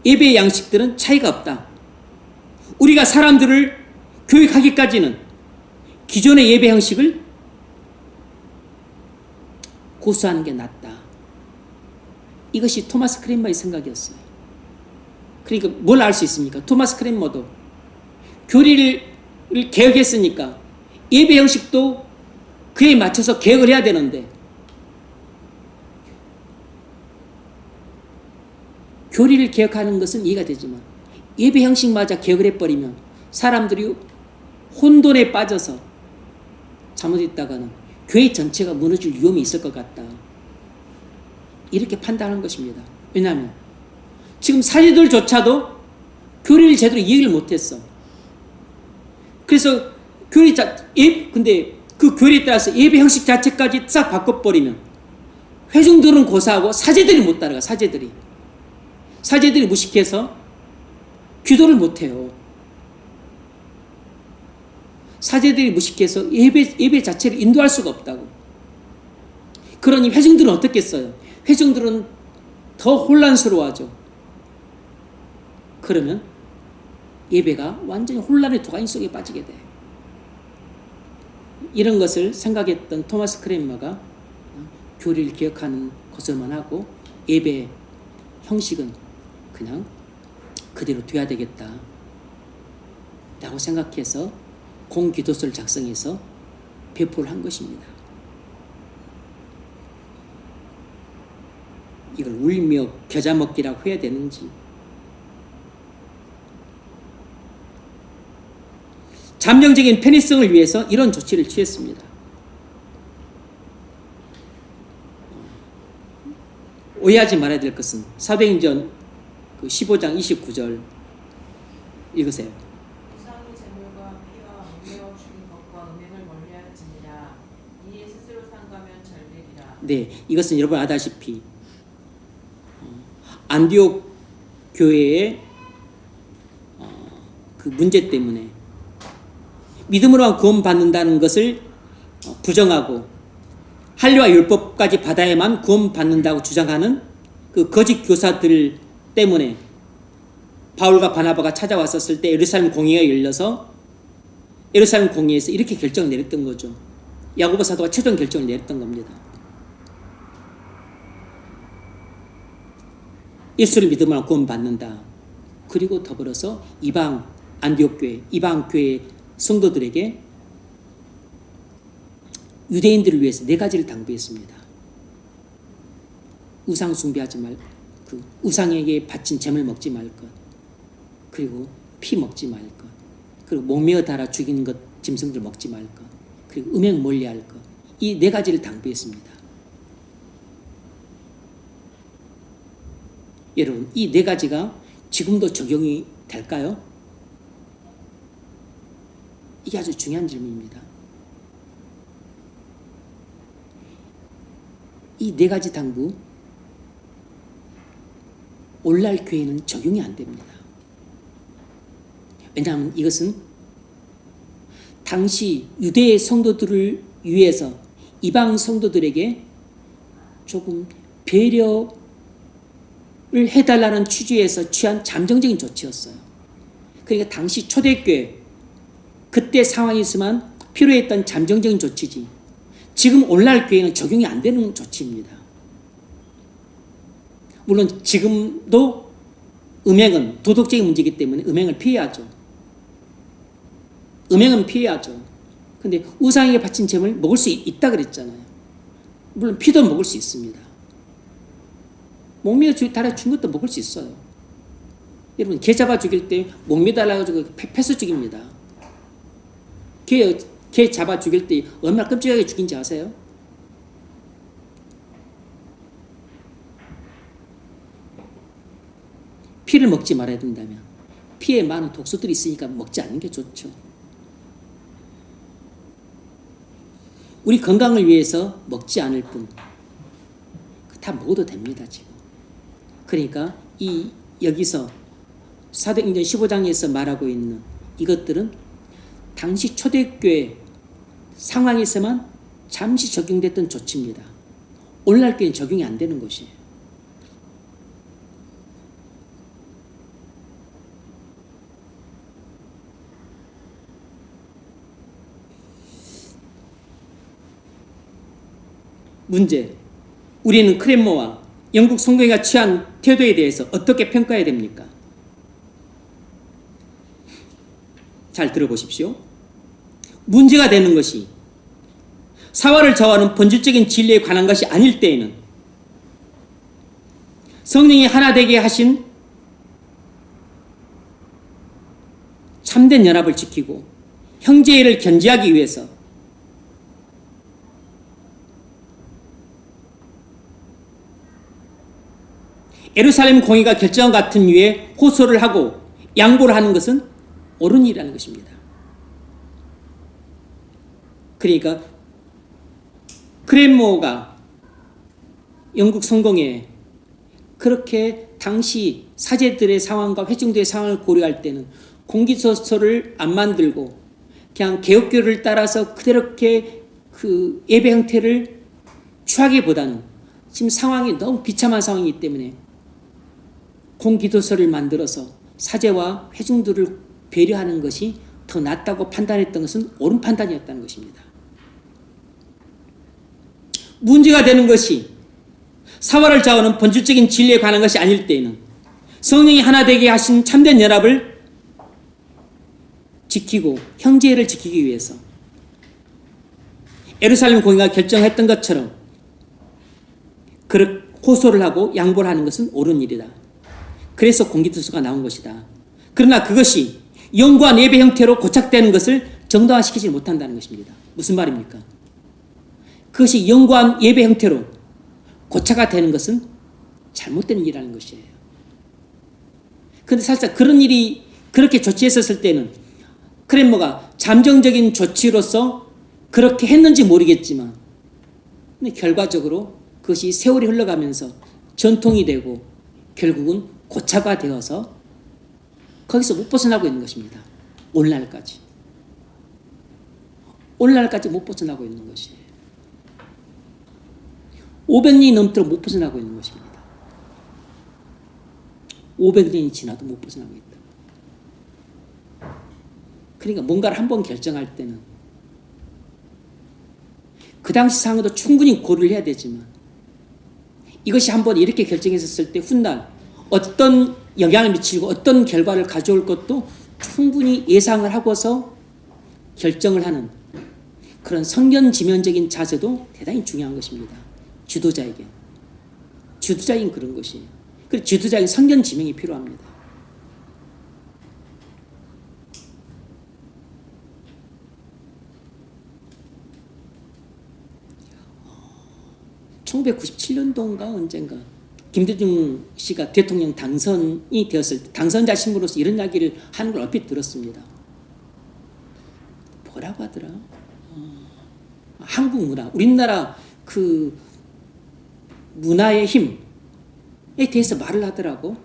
예배의 양식들은 차이가 없다. 우리가 사람들을 교육하기까지는 기존의 예배 형식을 고수하는 게 낫다. 이것이 토마스 크랜머의 생각이었어요. 그러니까 뭘 알 수 있습니까? 토마스 크랜머도 교리를 개혁했으니까 예배 형식도 그에 맞춰서 개혁을 해야 되는데 교리를 개혁하는 것은 이해가 되지만 예배 형식마저 개혁을 해버리면 사람들이 혼돈에 빠져서 잘못했다가는 교회 전체가 무너질 위험이 있을 것 같다. 이렇게 판단하는 것입니다. 왜냐하면 지금 사제들조차도 교리를 제대로 이해를 못했어. 그래서 근데 그 교리에 따라서 예배 형식 자체까지 싹 바꿔버리면 회중들은 고사하고 사제들이 못 따라가. 사제들이 무식해서 기도를 못해요. 사제들이 무식해서 예배 자체를 인도할 수가 없다고. 그러니 회중들은 어떻겠어요? 회중들은 더 혼란스러워하죠. 그러면 예배가 완전히 혼란의 도가니 속에 빠지게 돼요. 이런 것을 생각했던 토마스 크랜머가 교리를 기억하는 것을만 하고 예배 형식은 그냥 그대로 둬야 되겠다 라고 생각해서 공기도서를 작성해서 배포를 한 것입니다. 이걸 울며 겨자 먹기라고 해야 되는지. 잠정적인 편의성을 위해서 이런 조치를 취했습니다. 오해하지 말아야 될 것은 사도행전 15장 29절 읽으세요. 우상의 제물과 피와 얽매어 죽인 것과 음행을 멀리하였지니라. 이에 스스로 상가면 잘되리라. 네, 이것은 여러분 아다시피 안디옥 교회의 그 문제 때문에 믿음으로만 구원받는다는 것을 부정하고 할례와 율법까지 받아야만 구원받는다고 주장하는 그 거짓 교사들 때문에 바울과 바나바가 찾아왔었을 때 예루살렘 공회가 열려서 예루살렘 공회에서 이렇게 결정을 내렸던 거죠. 야고보 사도가 최종 결정을 내렸던 겁니다. 예수를 믿으면 구원받는다. 그리고 더불어서 이방 안디옥 교회, 이방 교회 성도들에게 유대인들을 위해서 4가지를 당부했습니다. 우상 숭배하지 말, 그 우상에게 바친 재물 먹지 말 것, 그리고 피 먹지 말 것, 그리고 목매어 달아 죽이는 것 짐승들 먹지 말 것, 그리고 음행 멀리할 것. 이 4가지를 당부했습니다. 여러분, 이 4가지가 지금도 적용이 될까요? 이게 아주 중요한 질문입니다. 이 4가지 당부 오늘날 교회는 적용이 안 됩니다. 왜냐하면 이것은 당시 유대 성도들을 위해서 이방 성도들에게 조금 배려를 해달라는 취지에서 취한 잠정적인 조치였어요. 그러니까 당시 초대교회 그때 상황이 있으면 필요했던 잠정적인 조치지, 지금 오늘날 교회는 적용이 안 되는 조치입니다. 물론 지금도 음행은 도덕적인 문제이기 때문에 음행을 피해야죠. 음행은 피해야죠. 근데 우상에게 바친 재물 먹을 수 있다 그랬잖아요. 물론 피도 먹을 수 있습니다. 목매어 달아 죽인 것도 먹을 수 있어요. 여러분, 개 잡아 죽일 때 목매어 달아가지고 패스 죽입니다. 개 잡아 죽일 때 얼마나 끔찍하게 죽인지 아세요? 피를 먹지 말아야 된다면 피에 많은 독소들이 있으니까 먹지 않는 게 좋죠. 우리 건강을 위해서 먹지 않을 뿐 다 먹어도 됩니다. 지금. 그러니까 여기서 사도행전 15장에서 말하고 있는 이것들은 당시 초대교회 상황에서만 잠시 적용됐던 조치입니다. 오늘날 교회는 적용이 안 되는 것이에요. 문제, 우리는 크랜머와 영국 성경회가 취한 태도에 대해서 어떻게 평가해야 됩니까? 잘 들어보십시오. 문제가 되는 것이 사화를 좌우하는 본질적인 진리에 관한 것이 아닐 때에는 성령이 하나 되게 하신 참된 연합을 지키고 형제애를 견지하기 위해서 예루살렘 공의가 결정 같은 위에 호소를 하고 양보를 하는 것은 옳은 일이라는 것입니다. 그러니까 크랜머가 영국 성공에 그렇게 당시 사제들의 상황과 회중들의 상황을 고려할 때는 공기도서를 안 만들고 그냥 개혁교를 따라서 그렇게 그 예배 형태를 취하기보다는 지금 상황이 너무 비참한 상황이기 때문에 공기도서를 만들어서 사제와 회중들을 배려하는 것이 더 낫다고 판단했던 것은 옳은 판단이었다는 것입니다. 문제가 되는 것이 사활을 좌우하는 본질적인 진리에 관한 것이 아닐 때에는 성령이 하나 되게 하신 참된 연합을 지키고 형제를 지키기 위해서 예루살렘 공회가 결정했던 것처럼 그렇게 호소를 하고 양보를 하는 것은 옳은 일이다. 그래서 공기도서가 나온 것이다. 그러나 그것이 영구한 예배 형태로 고착되는 것을 정당화시키지 못한다는 것입니다. 무슨 말입니까? 그것이 영구한 예배 형태로 고착화 되는 것은 잘못된 일이라는 것이에요. 그런데 살짝 그런 일이 그렇게 조치했었을 때는 크렘머가 잠정적인 조치로서 그렇게 했는지 모르겠지만 근데 결과적으로 그것이 세월이 흘러가면서 전통이 되고 결국은 고착화되어서 거기서 못 벗어나고 있는 것입니다. 오늘날까지. 오늘날까지 못 벗어나고 있는 것이에요. 500년이 넘도록 못 벗어나고 있는 것입니다. 500년이 지나도 못 벗어나고 있다. 그러니까 뭔가를 한번 결정할 때는 그 당시 상황도 충분히 고려를 해야 되지만 이것이 한번 이렇게 결정했었을 때 훗날 어떤 영향을 미치고 어떤 결과를 가져올 것도 충분히 예상을 하고서 결정을 하는 그런 성견지면적인 자세도 대단히 중요한 것입니다. 지도자에게. 지도자인 그런 것이에요. 그래서 지도자인 성견지명이 필요합니다. (1997년도인가) 언젠가 김대중 씨가 대통령 당선이 되었을 때 당선자 신분으로서 이런 이야기를 하는 걸 얼핏 들었습니다. 뭐라고 하더라? 한국 문화, 우리나라 그 문화의 힘에 대해서 말을 하더라고.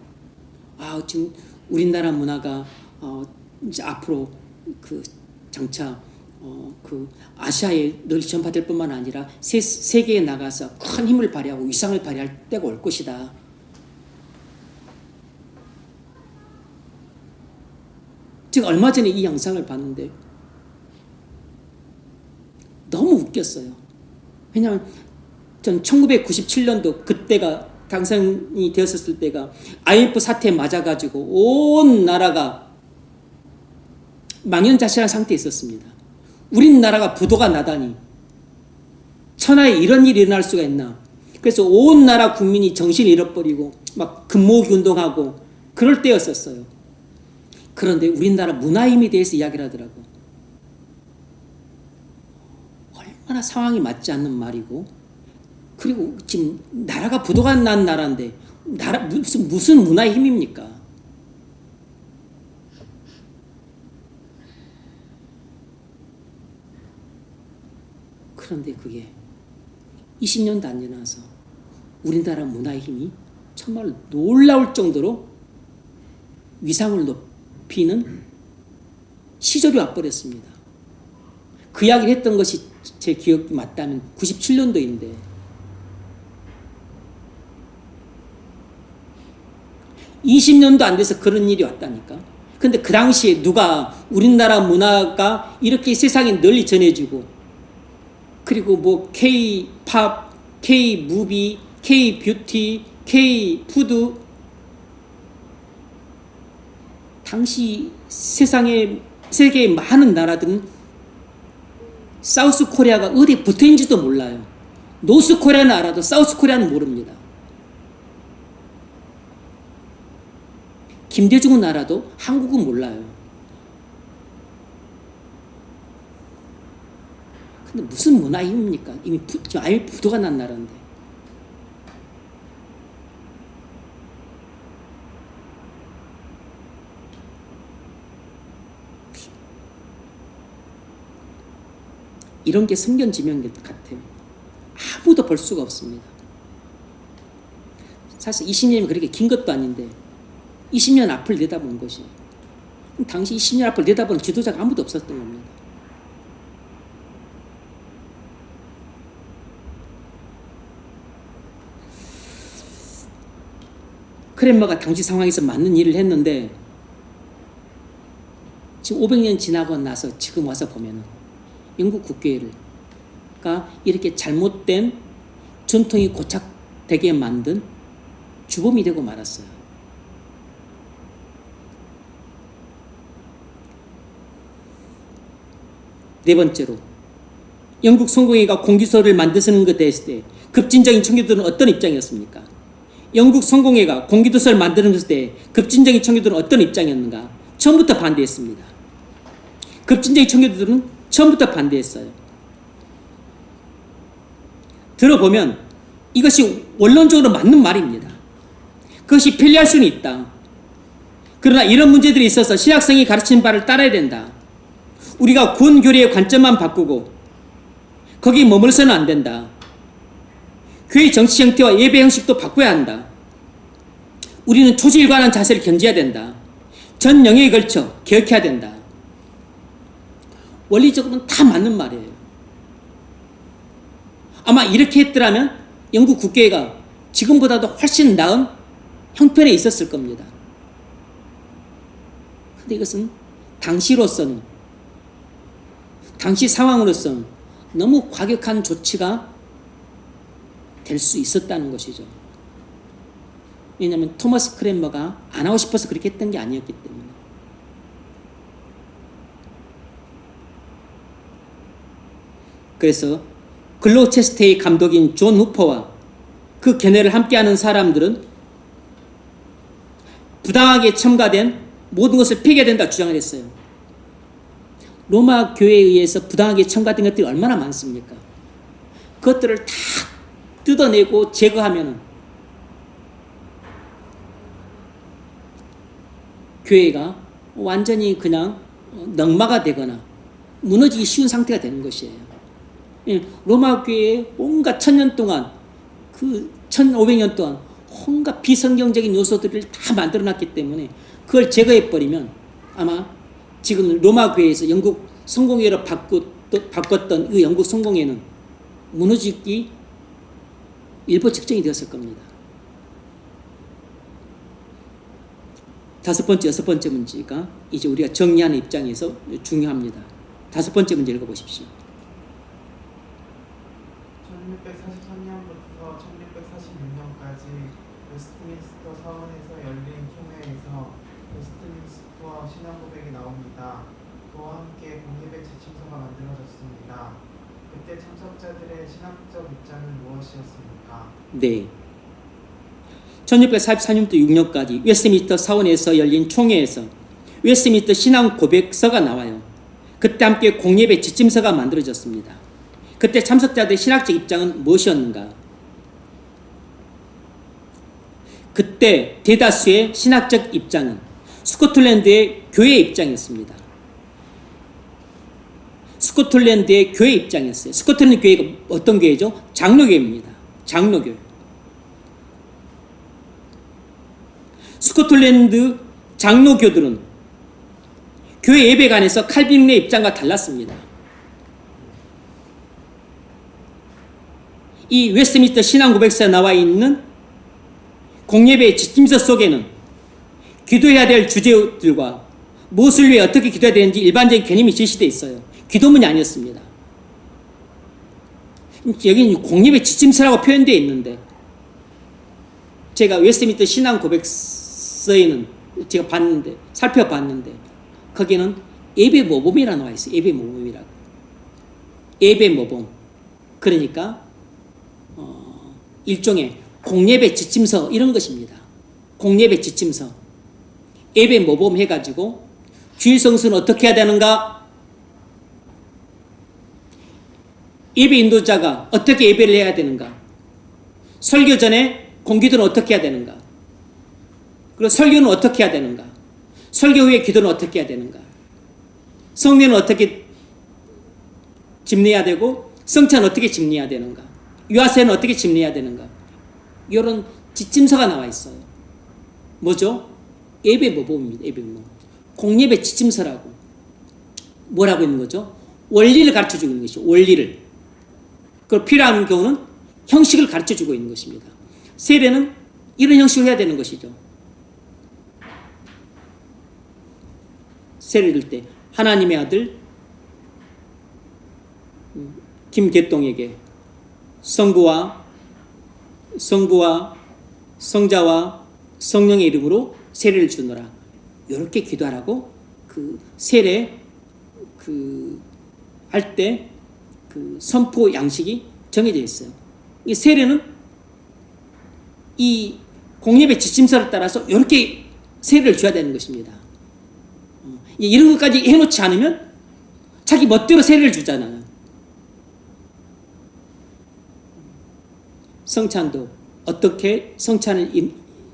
지금 우리나라 문화가 이제 앞으로 그 장차 그 아시아에 널리 전파될 뿐만 아니라 세계에 나가서 큰 힘을 발휘하고 위상을 발휘할 때가 올 것이다. 제가 얼마 전에 이 영상을 봤는데 너무 웃겼어요. 왜냐하면 전 1997년도 그때가 당선이 되었을 때가 IMF 사태에 맞아가지고 온 나라가 망연자실한 상태에 있었습니다. 우리나라가 부도가 나다니 천하에 이런 일이 일어날 수가 있나. 그래서 온 나라 국민이 정신을 잃어버리고 막 금모으기 운동하고 그럴 때였었어요. 그런데 우리나라 문화 힘에 대해서 이야기를 하더라고. 얼마나 상황이 맞지 않는 말이고, 그리고 지금 나라가 부도가 난 나라인데 무슨 문화의 힘입니까? 그런데 그게 20년도 안 지나서 우리나라 문화의 힘이 정말 놀라울 정도로 위상을 높이는 시절이 와버렸습니다. 그 이야기를 했던 것이 제 기억이 맞다면 97년도인데 20년도 안 돼서 그런 일이 왔다니까. 근데 그 당시에 누가 우리나라 문화가 이렇게 세상에 널리 전해지고 그리고 뭐 K-팝, K-무비, K-뷰티, K-푸드 당시 세계의 많은 나라들은 사우스 코리아가 어디에 붙어있는지도 몰라요. 노스 코리아는 알아도 사우스 코리아는 모릅니다. 김대중은 알아도 한국은 몰라요. 근데 무슨 문화의 힘입니까? 이미 아예 부도가 난 나라인데. 이런 게 성견지명 같아요. 아무도 볼 수가 없습니다. 사실 20년이면 그렇게 긴 것도 아닌데 20년 앞을 내다본 것이 당시 20년 앞을 내다본 지도자가 아무도 없었던 겁니다. 크랜머가 당시 상황에서 맞는 일을 했는데 지금 500년 지나고 나서 지금 와서 보면은 영국 국교회가 이렇게 잘못된 전통이 고착되게 만든 주범이 되고 말았어요. 네 번째로 영국 성공회가 공기소를 만드는 것에 대했을 때 급진적인 청교도는 어떤 입장이었습니까? 영국 성공회가 공기도서를 만드는 것에 급진적인 청교도는 어떤 입장이었는가? 처음부터 반대했습니다. 급진적인 청교도들은 처음부터 반대했어요. 들어보면 이것이 원론적으로 맞는 말입니다. 그것이 편리할 수는 있다. 그러나 이런 문제들이 있어서 신학성이 가르치는 바를 따라야 된다. 우리가 구원교리의 관점만 바꾸고 거기에 머물러서는 안 된다. 교회 정치 형태와 예배 형식도 바꿔야 한다. 우리는 초지일관한 자세를 견지해야 된다. 전 영역에 걸쳐 개혁해야 된다. 원리적으로는 다 맞는 말이에요. 아마 이렇게 했더라면 영국 국교회가 지금보다도 훨씬 나은 형편에 있었을 겁니다. 근데 이것은 당시로서는, 당시 상황으로서는 너무 과격한 조치가 될 수 있었다는 것이죠. 왜냐하면 토마스 크랜머가 안 하고 싶어서 그렇게 했던 게 아니었기 때문에. 그래서 글로체스터의 감독인 존 후퍼와 그 견해를 함께하는 사람들은 부당하게 첨가된 모든 것을 폐기해야 된다 주장을 했어요. 로마 교회에 의해서 부당하게 첨가된 것들이 얼마나 많습니까? 그것들을 다 뜯어내고 제거하면 교회가 완전히 그냥 넝마가 되거나 무너지기 쉬운 상태가 되는 것이에요. 로마 교회에 온갖 1000년 동안, 그 1500년 동안 온갖 비성경적인 요소들을 다 만들어놨기 때문에 그걸 제거해버리면 아마 지금 로마 교회에서 영국 성공회로 바꿨던 그 영국 성공회는 무너지기 일부 측정이 되었을 겁니다. 다섯 번째, 여섯 번째 문제가 이제 우리가 정리하는 입장에서 중요합니다. 다섯 번째 문제 읽어보십시오. 1643년부터 1646년까지 웨스트민스터 사원에서 열린 총회에서 웨스트민스터 신앙 고백이 나옵니다. 그와 함께 공예배 지침서가 만들어졌습니다. 그때 참석자들의 신학적 입장은 무엇이었습니까? 네. 1644년부터 6년까지 웨스트민스터 사원에서 열린 총회에서 웨스트민스터 신앙 고백서가 나와요. 그때 함께 공예배 지침서가 만들어졌습니다. 그때 참석자들의 신학적 입장은 무엇이었는가? 그때 대다수의 신학적 입장은 스코틀랜드의 교회 입장이었습니다. 스코틀랜드의 교회 입장이었어요. 스코틀랜드 교회가 어떤 교회죠? 장로교회입니다. 장로교회. 스코틀랜드 장로교들은 교회 예배관에서 칼빈의 입장과 달랐습니다. 이 웨스트민스터 신앙 고백서에 나와 있는 공예배의 지침서 속에는 기도해야 될 주제들과 무엇을 위해 어떻게 기도해야 되는지 일반적인 개념이 제시되어 있어요. 기도문이 아니었습니다. 여기는 공예배 지침서라고 표현되어 있는데 제가 웨스트민스터 신앙 고백서에는 제가 살펴봤는데 거기는 예배 모범이라 나와 있어요. 예배 모범이라고. 예배 모범. 그러니까 일종의 공예배 지침서 이런 것입니다. 공예배 지침서. 예배 모범 해가지고 주일 성수는 어떻게 해야 되는가? 예배 인도자가 어떻게 예배를 해야 되는가? 설교 전에 공기도는 어떻게 해야 되는가? 그리고 설교는 어떻게 해야 되는가? 설교 후에 기도는 어떻게 해야 되는가? 성례는 어떻게 집례해야 되고 성찬은 어떻게 집례해야 되는가? 유아세는 어떻게 집례해야 되는가? 이런 지침서가 나와 있어요. 뭐죠? 예배 모범입니다. 예배 모범. 공예배 지침서라고. 뭐라고 있는 거죠? 원리를 가르쳐주고 있는 것이죠. 원리를. 그리고 필요한 경우는 형식을 가르쳐주고 있는 것입니다. 세례는 이런 형식으로 해야 되는 것이죠. 세례를 때 하나님의 아들 김계동에게 성부와 성자와 성령의 이름으로 세례를 주노라. 이렇게 기도하라고 그 세례 할 때 그 선포 양식이 정해져 있어요. 이 세례는 이 공예배 지침서를 따라서 이렇게 세례를 줘야 되는 것입니다. 이런 것까지 해놓지 않으면 자기 멋대로 세례를 주잖아요. 성찬도 어떻게 성찬을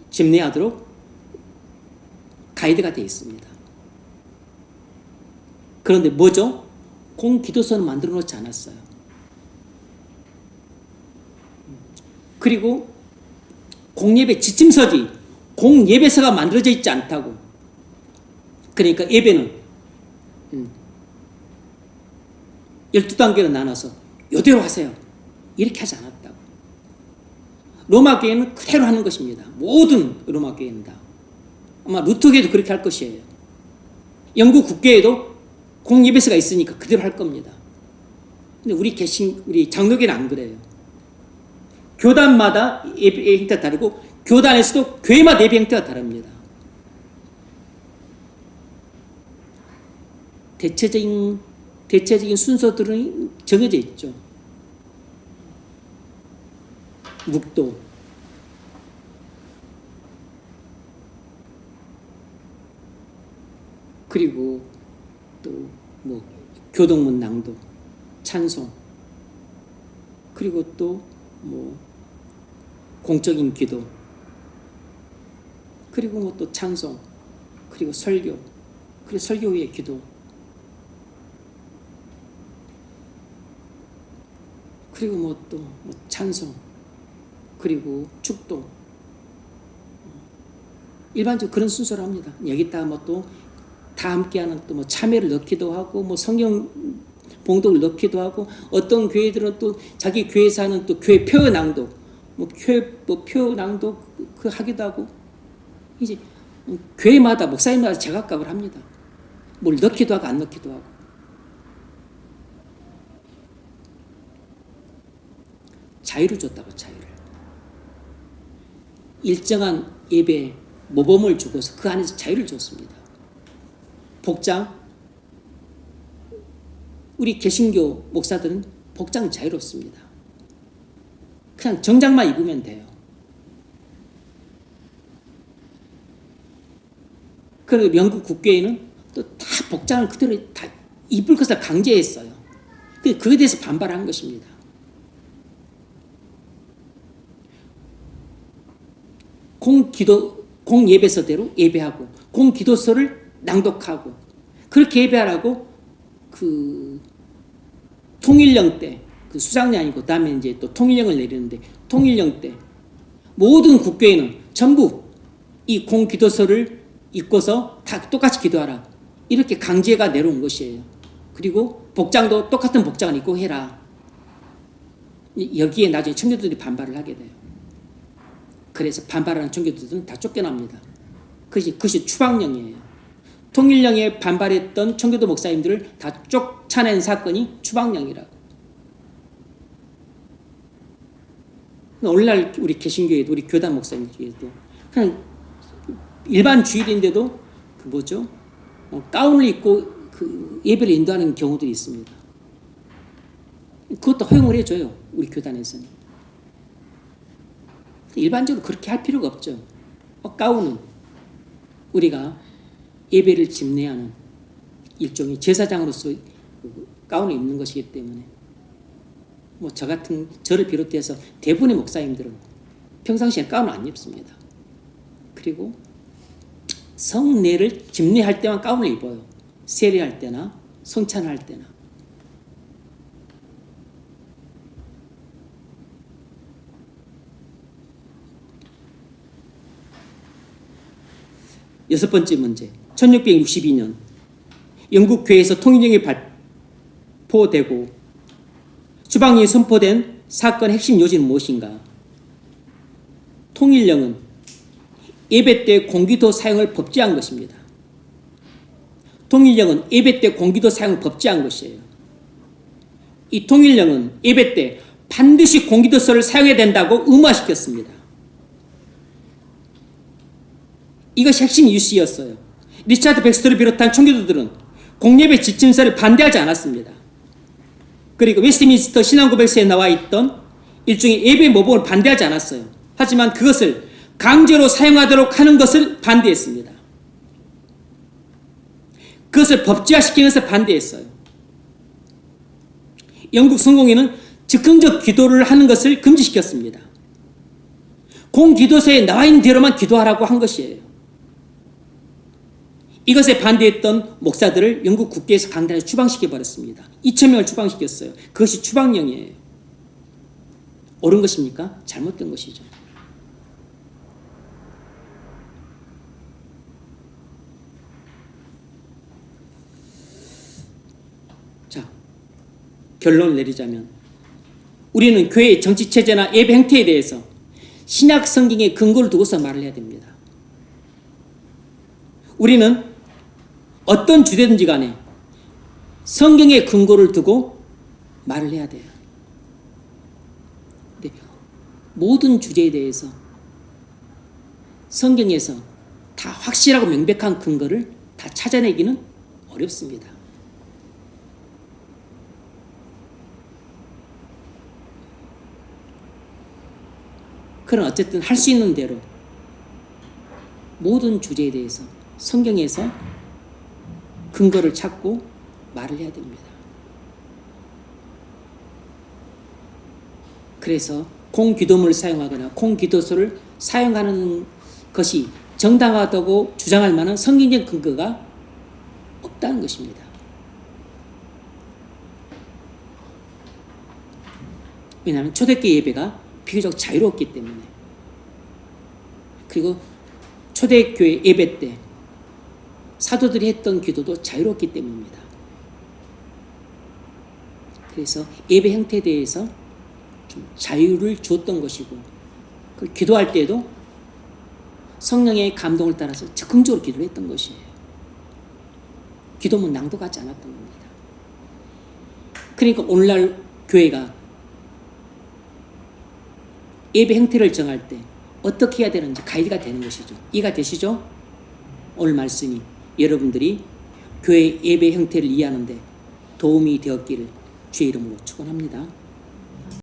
집례하도록 가이드가 되어 있습니다. 그런데 뭐죠? 공기도서는 만들어 놓지 않았어요. 그리고 공예배 지침서지 공예배서가 만들어져 있지 않다고. 그러니까 예배는 12단계로 나눠서 이대로 하세요. 이렇게 하지 않았다고. 로마 교회는 그대로 하는 것입니다. 모든 로마 교회는 다. 아마 루터교회도 그렇게 할 것이에요. 영국 국교회도 공예배서가 있으니까 그대로 할 겁니다. 근데 우리 장로교회는 안 그래요. 교단마다 예배 형태가 다르고 교단에서도 교회마다 예배 형태가 다릅니다. 대체적인 순서들은 정해져 있죠. 묵도, 그리고 또 뭐 교동문 낭독, 찬송, 그리고 또 뭐 공적인 기도, 그리고 뭐 또 찬송, 그리고 설교, 그리고 설교 후에 기도, 그리고 뭐 또 찬송, 그리고 축도. 일반적으로 그런 순서로 합니다. 여기다가 뭐 또 다 함께하는 또 뭐 참여를 넣기도 하고 뭐 성경 봉독을 넣기도 하고 어떤 교회들은 또 자기 교회에서 하는 또 교회 표 낭독, 표 낭독 그 하기도 하고 이제 교회마다 목사님마다 제각각을 합니다. 뭘 넣기도 하고 안 넣기도 하고. 자유를 줬다고. 자유를. 일정한 예배 모범을 주고서 그 안에서 자유를 줬습니다. 복장, 우리 개신교 목사들은 복장 자유롭습니다. 그냥 정장만 입으면 돼요. 그리고 영국 국교회는 또 다 복장을 그대로 다 입을 것을 강제했어요. 그에 대해서 반발한 것입니다. 공예배서대로 예배하고 공기도서를 낭독하고 그렇게 예배하라고 그 통일령 때 그 수장이 아니고 다음에 이제 또 통일령을 내리는데 통일령 때 모든 국교회는 전부 이 공기도서를 읽고서 다 똑같이 기도하라 이렇게 강제가 내려온 것이에요. 그리고 복장도 똑같은 복장을 입고 해라. 여기에 나중에 청교도들이 반발을 하게 돼요. 그래서 반발하는 청교도들은 다 쫓겨납니다. 그것이 추방령이에요. 통일령에 반발했던 청교도 목사님들을 다 쫓아낸 사건이 추방령이라고. 오늘날 우리 개신교회도 우리 교단 목사님들도 그냥 일반 주일인데도 그 뭐죠? 가운을 입고 그 예배를 인도하는 경우도 있습니다. 그것도 허용을 해줘요. 우리 교단에서는. 일반적으로 그렇게 할 필요가 없죠. 가운은 우리가 예배를 집례하는 일종의 제사장으로서 가운을 입는 것이기 때문에 뭐 저를 비롯해서 대부분의 목사님들은 평상시에 가운을 안 입습니다. 그리고 성례를 집례할 때만 가운을 입어요. 세례할 때나 성찬할 때나. 6번째 문제. 1662년 영국 교회에서 통일령이 발표되고 추방령이 선포된 사건의 핵심 요지는 무엇인가? 통일령은 예배 때 공기도 사용을 법제한 것입니다. 통일령은 예배 때 공기도 사용을 법제한 것이에요. 이 통일령은 예배 때 반드시 공기도서를 사용해야 된다고 의무화시켰습니다. 이것이 핵심 이슈였어요. 리차드 백스터를 비롯한 총교도들은 공예배 지침서를 반대하지 않았습니다. 그리고 웨스트민스터 신앙고백서에 나와 있던 일종의 예배 모범을 반대하지 않았어요. 하지만 그것을 강제로 사용하도록 하는 것을 반대했습니다. 그것을 법제화시키는 것을 반대했어요. 영국 성공회는 즉흥적 기도를 하는 것을 금지시켰습니다. 공기도서에 나와 있는 대로만 기도하라고 한 것이에요. 이것에 반대했던 목사들을 영국 국회에서 강단에서 추방시켜버렸습니다. 2,000명을 추방시켰어요. 그것이 추방령이에요. 옳은 것입니까? 잘못된 것이죠. 자, 결론을 내리자면 우리는 교회의 정치체제나 예배 행태에 대해서 신약 성경의 근거를 두고서 말을 해야 됩니다. 우리는 어떤 주제든지 간에 성경의 근거를 두고 말을 해야 돼요. 근데 모든 주제에 대해서 성경에서 다 확실하고 명백한 근거를 다 찾아내기는 어렵습니다. 그러나 어쨌든 할 수 있는 대로 모든 주제에 대해서 성경에서 근거를 찾고 말을 해야 됩니다. 그래서 공기도문을 사용하거나 공기도서를 사용하는 것이 정당하다고 주장할 만한 성경적 근거가 없다는 것입니다. 왜냐하면 초대교회 예배가 비교적 자유로웠기 때문에, 그리고 초대교회 예배 때 사도들이 했던 기도도 자유롭기 때문입니다. 그래서 예배 형태에 대해서 좀 자유를 주었던 것이고, 그 기도할 때도 성령의 감동을 따라서 즉흥적으로 기도를 했던 것이에요. 기도문 낭독하지 않았던 겁니다. 그러니까 오늘날 교회가 예배 형태를 정할 때 어떻게 해야 되는지 가이드가 되는 것이죠. 이해가 되시죠? 오늘 말씀이 여러분들이 교회 예배 형태를 이해하는 데 도움이 되었기를 주의 이름으로 축원합니다.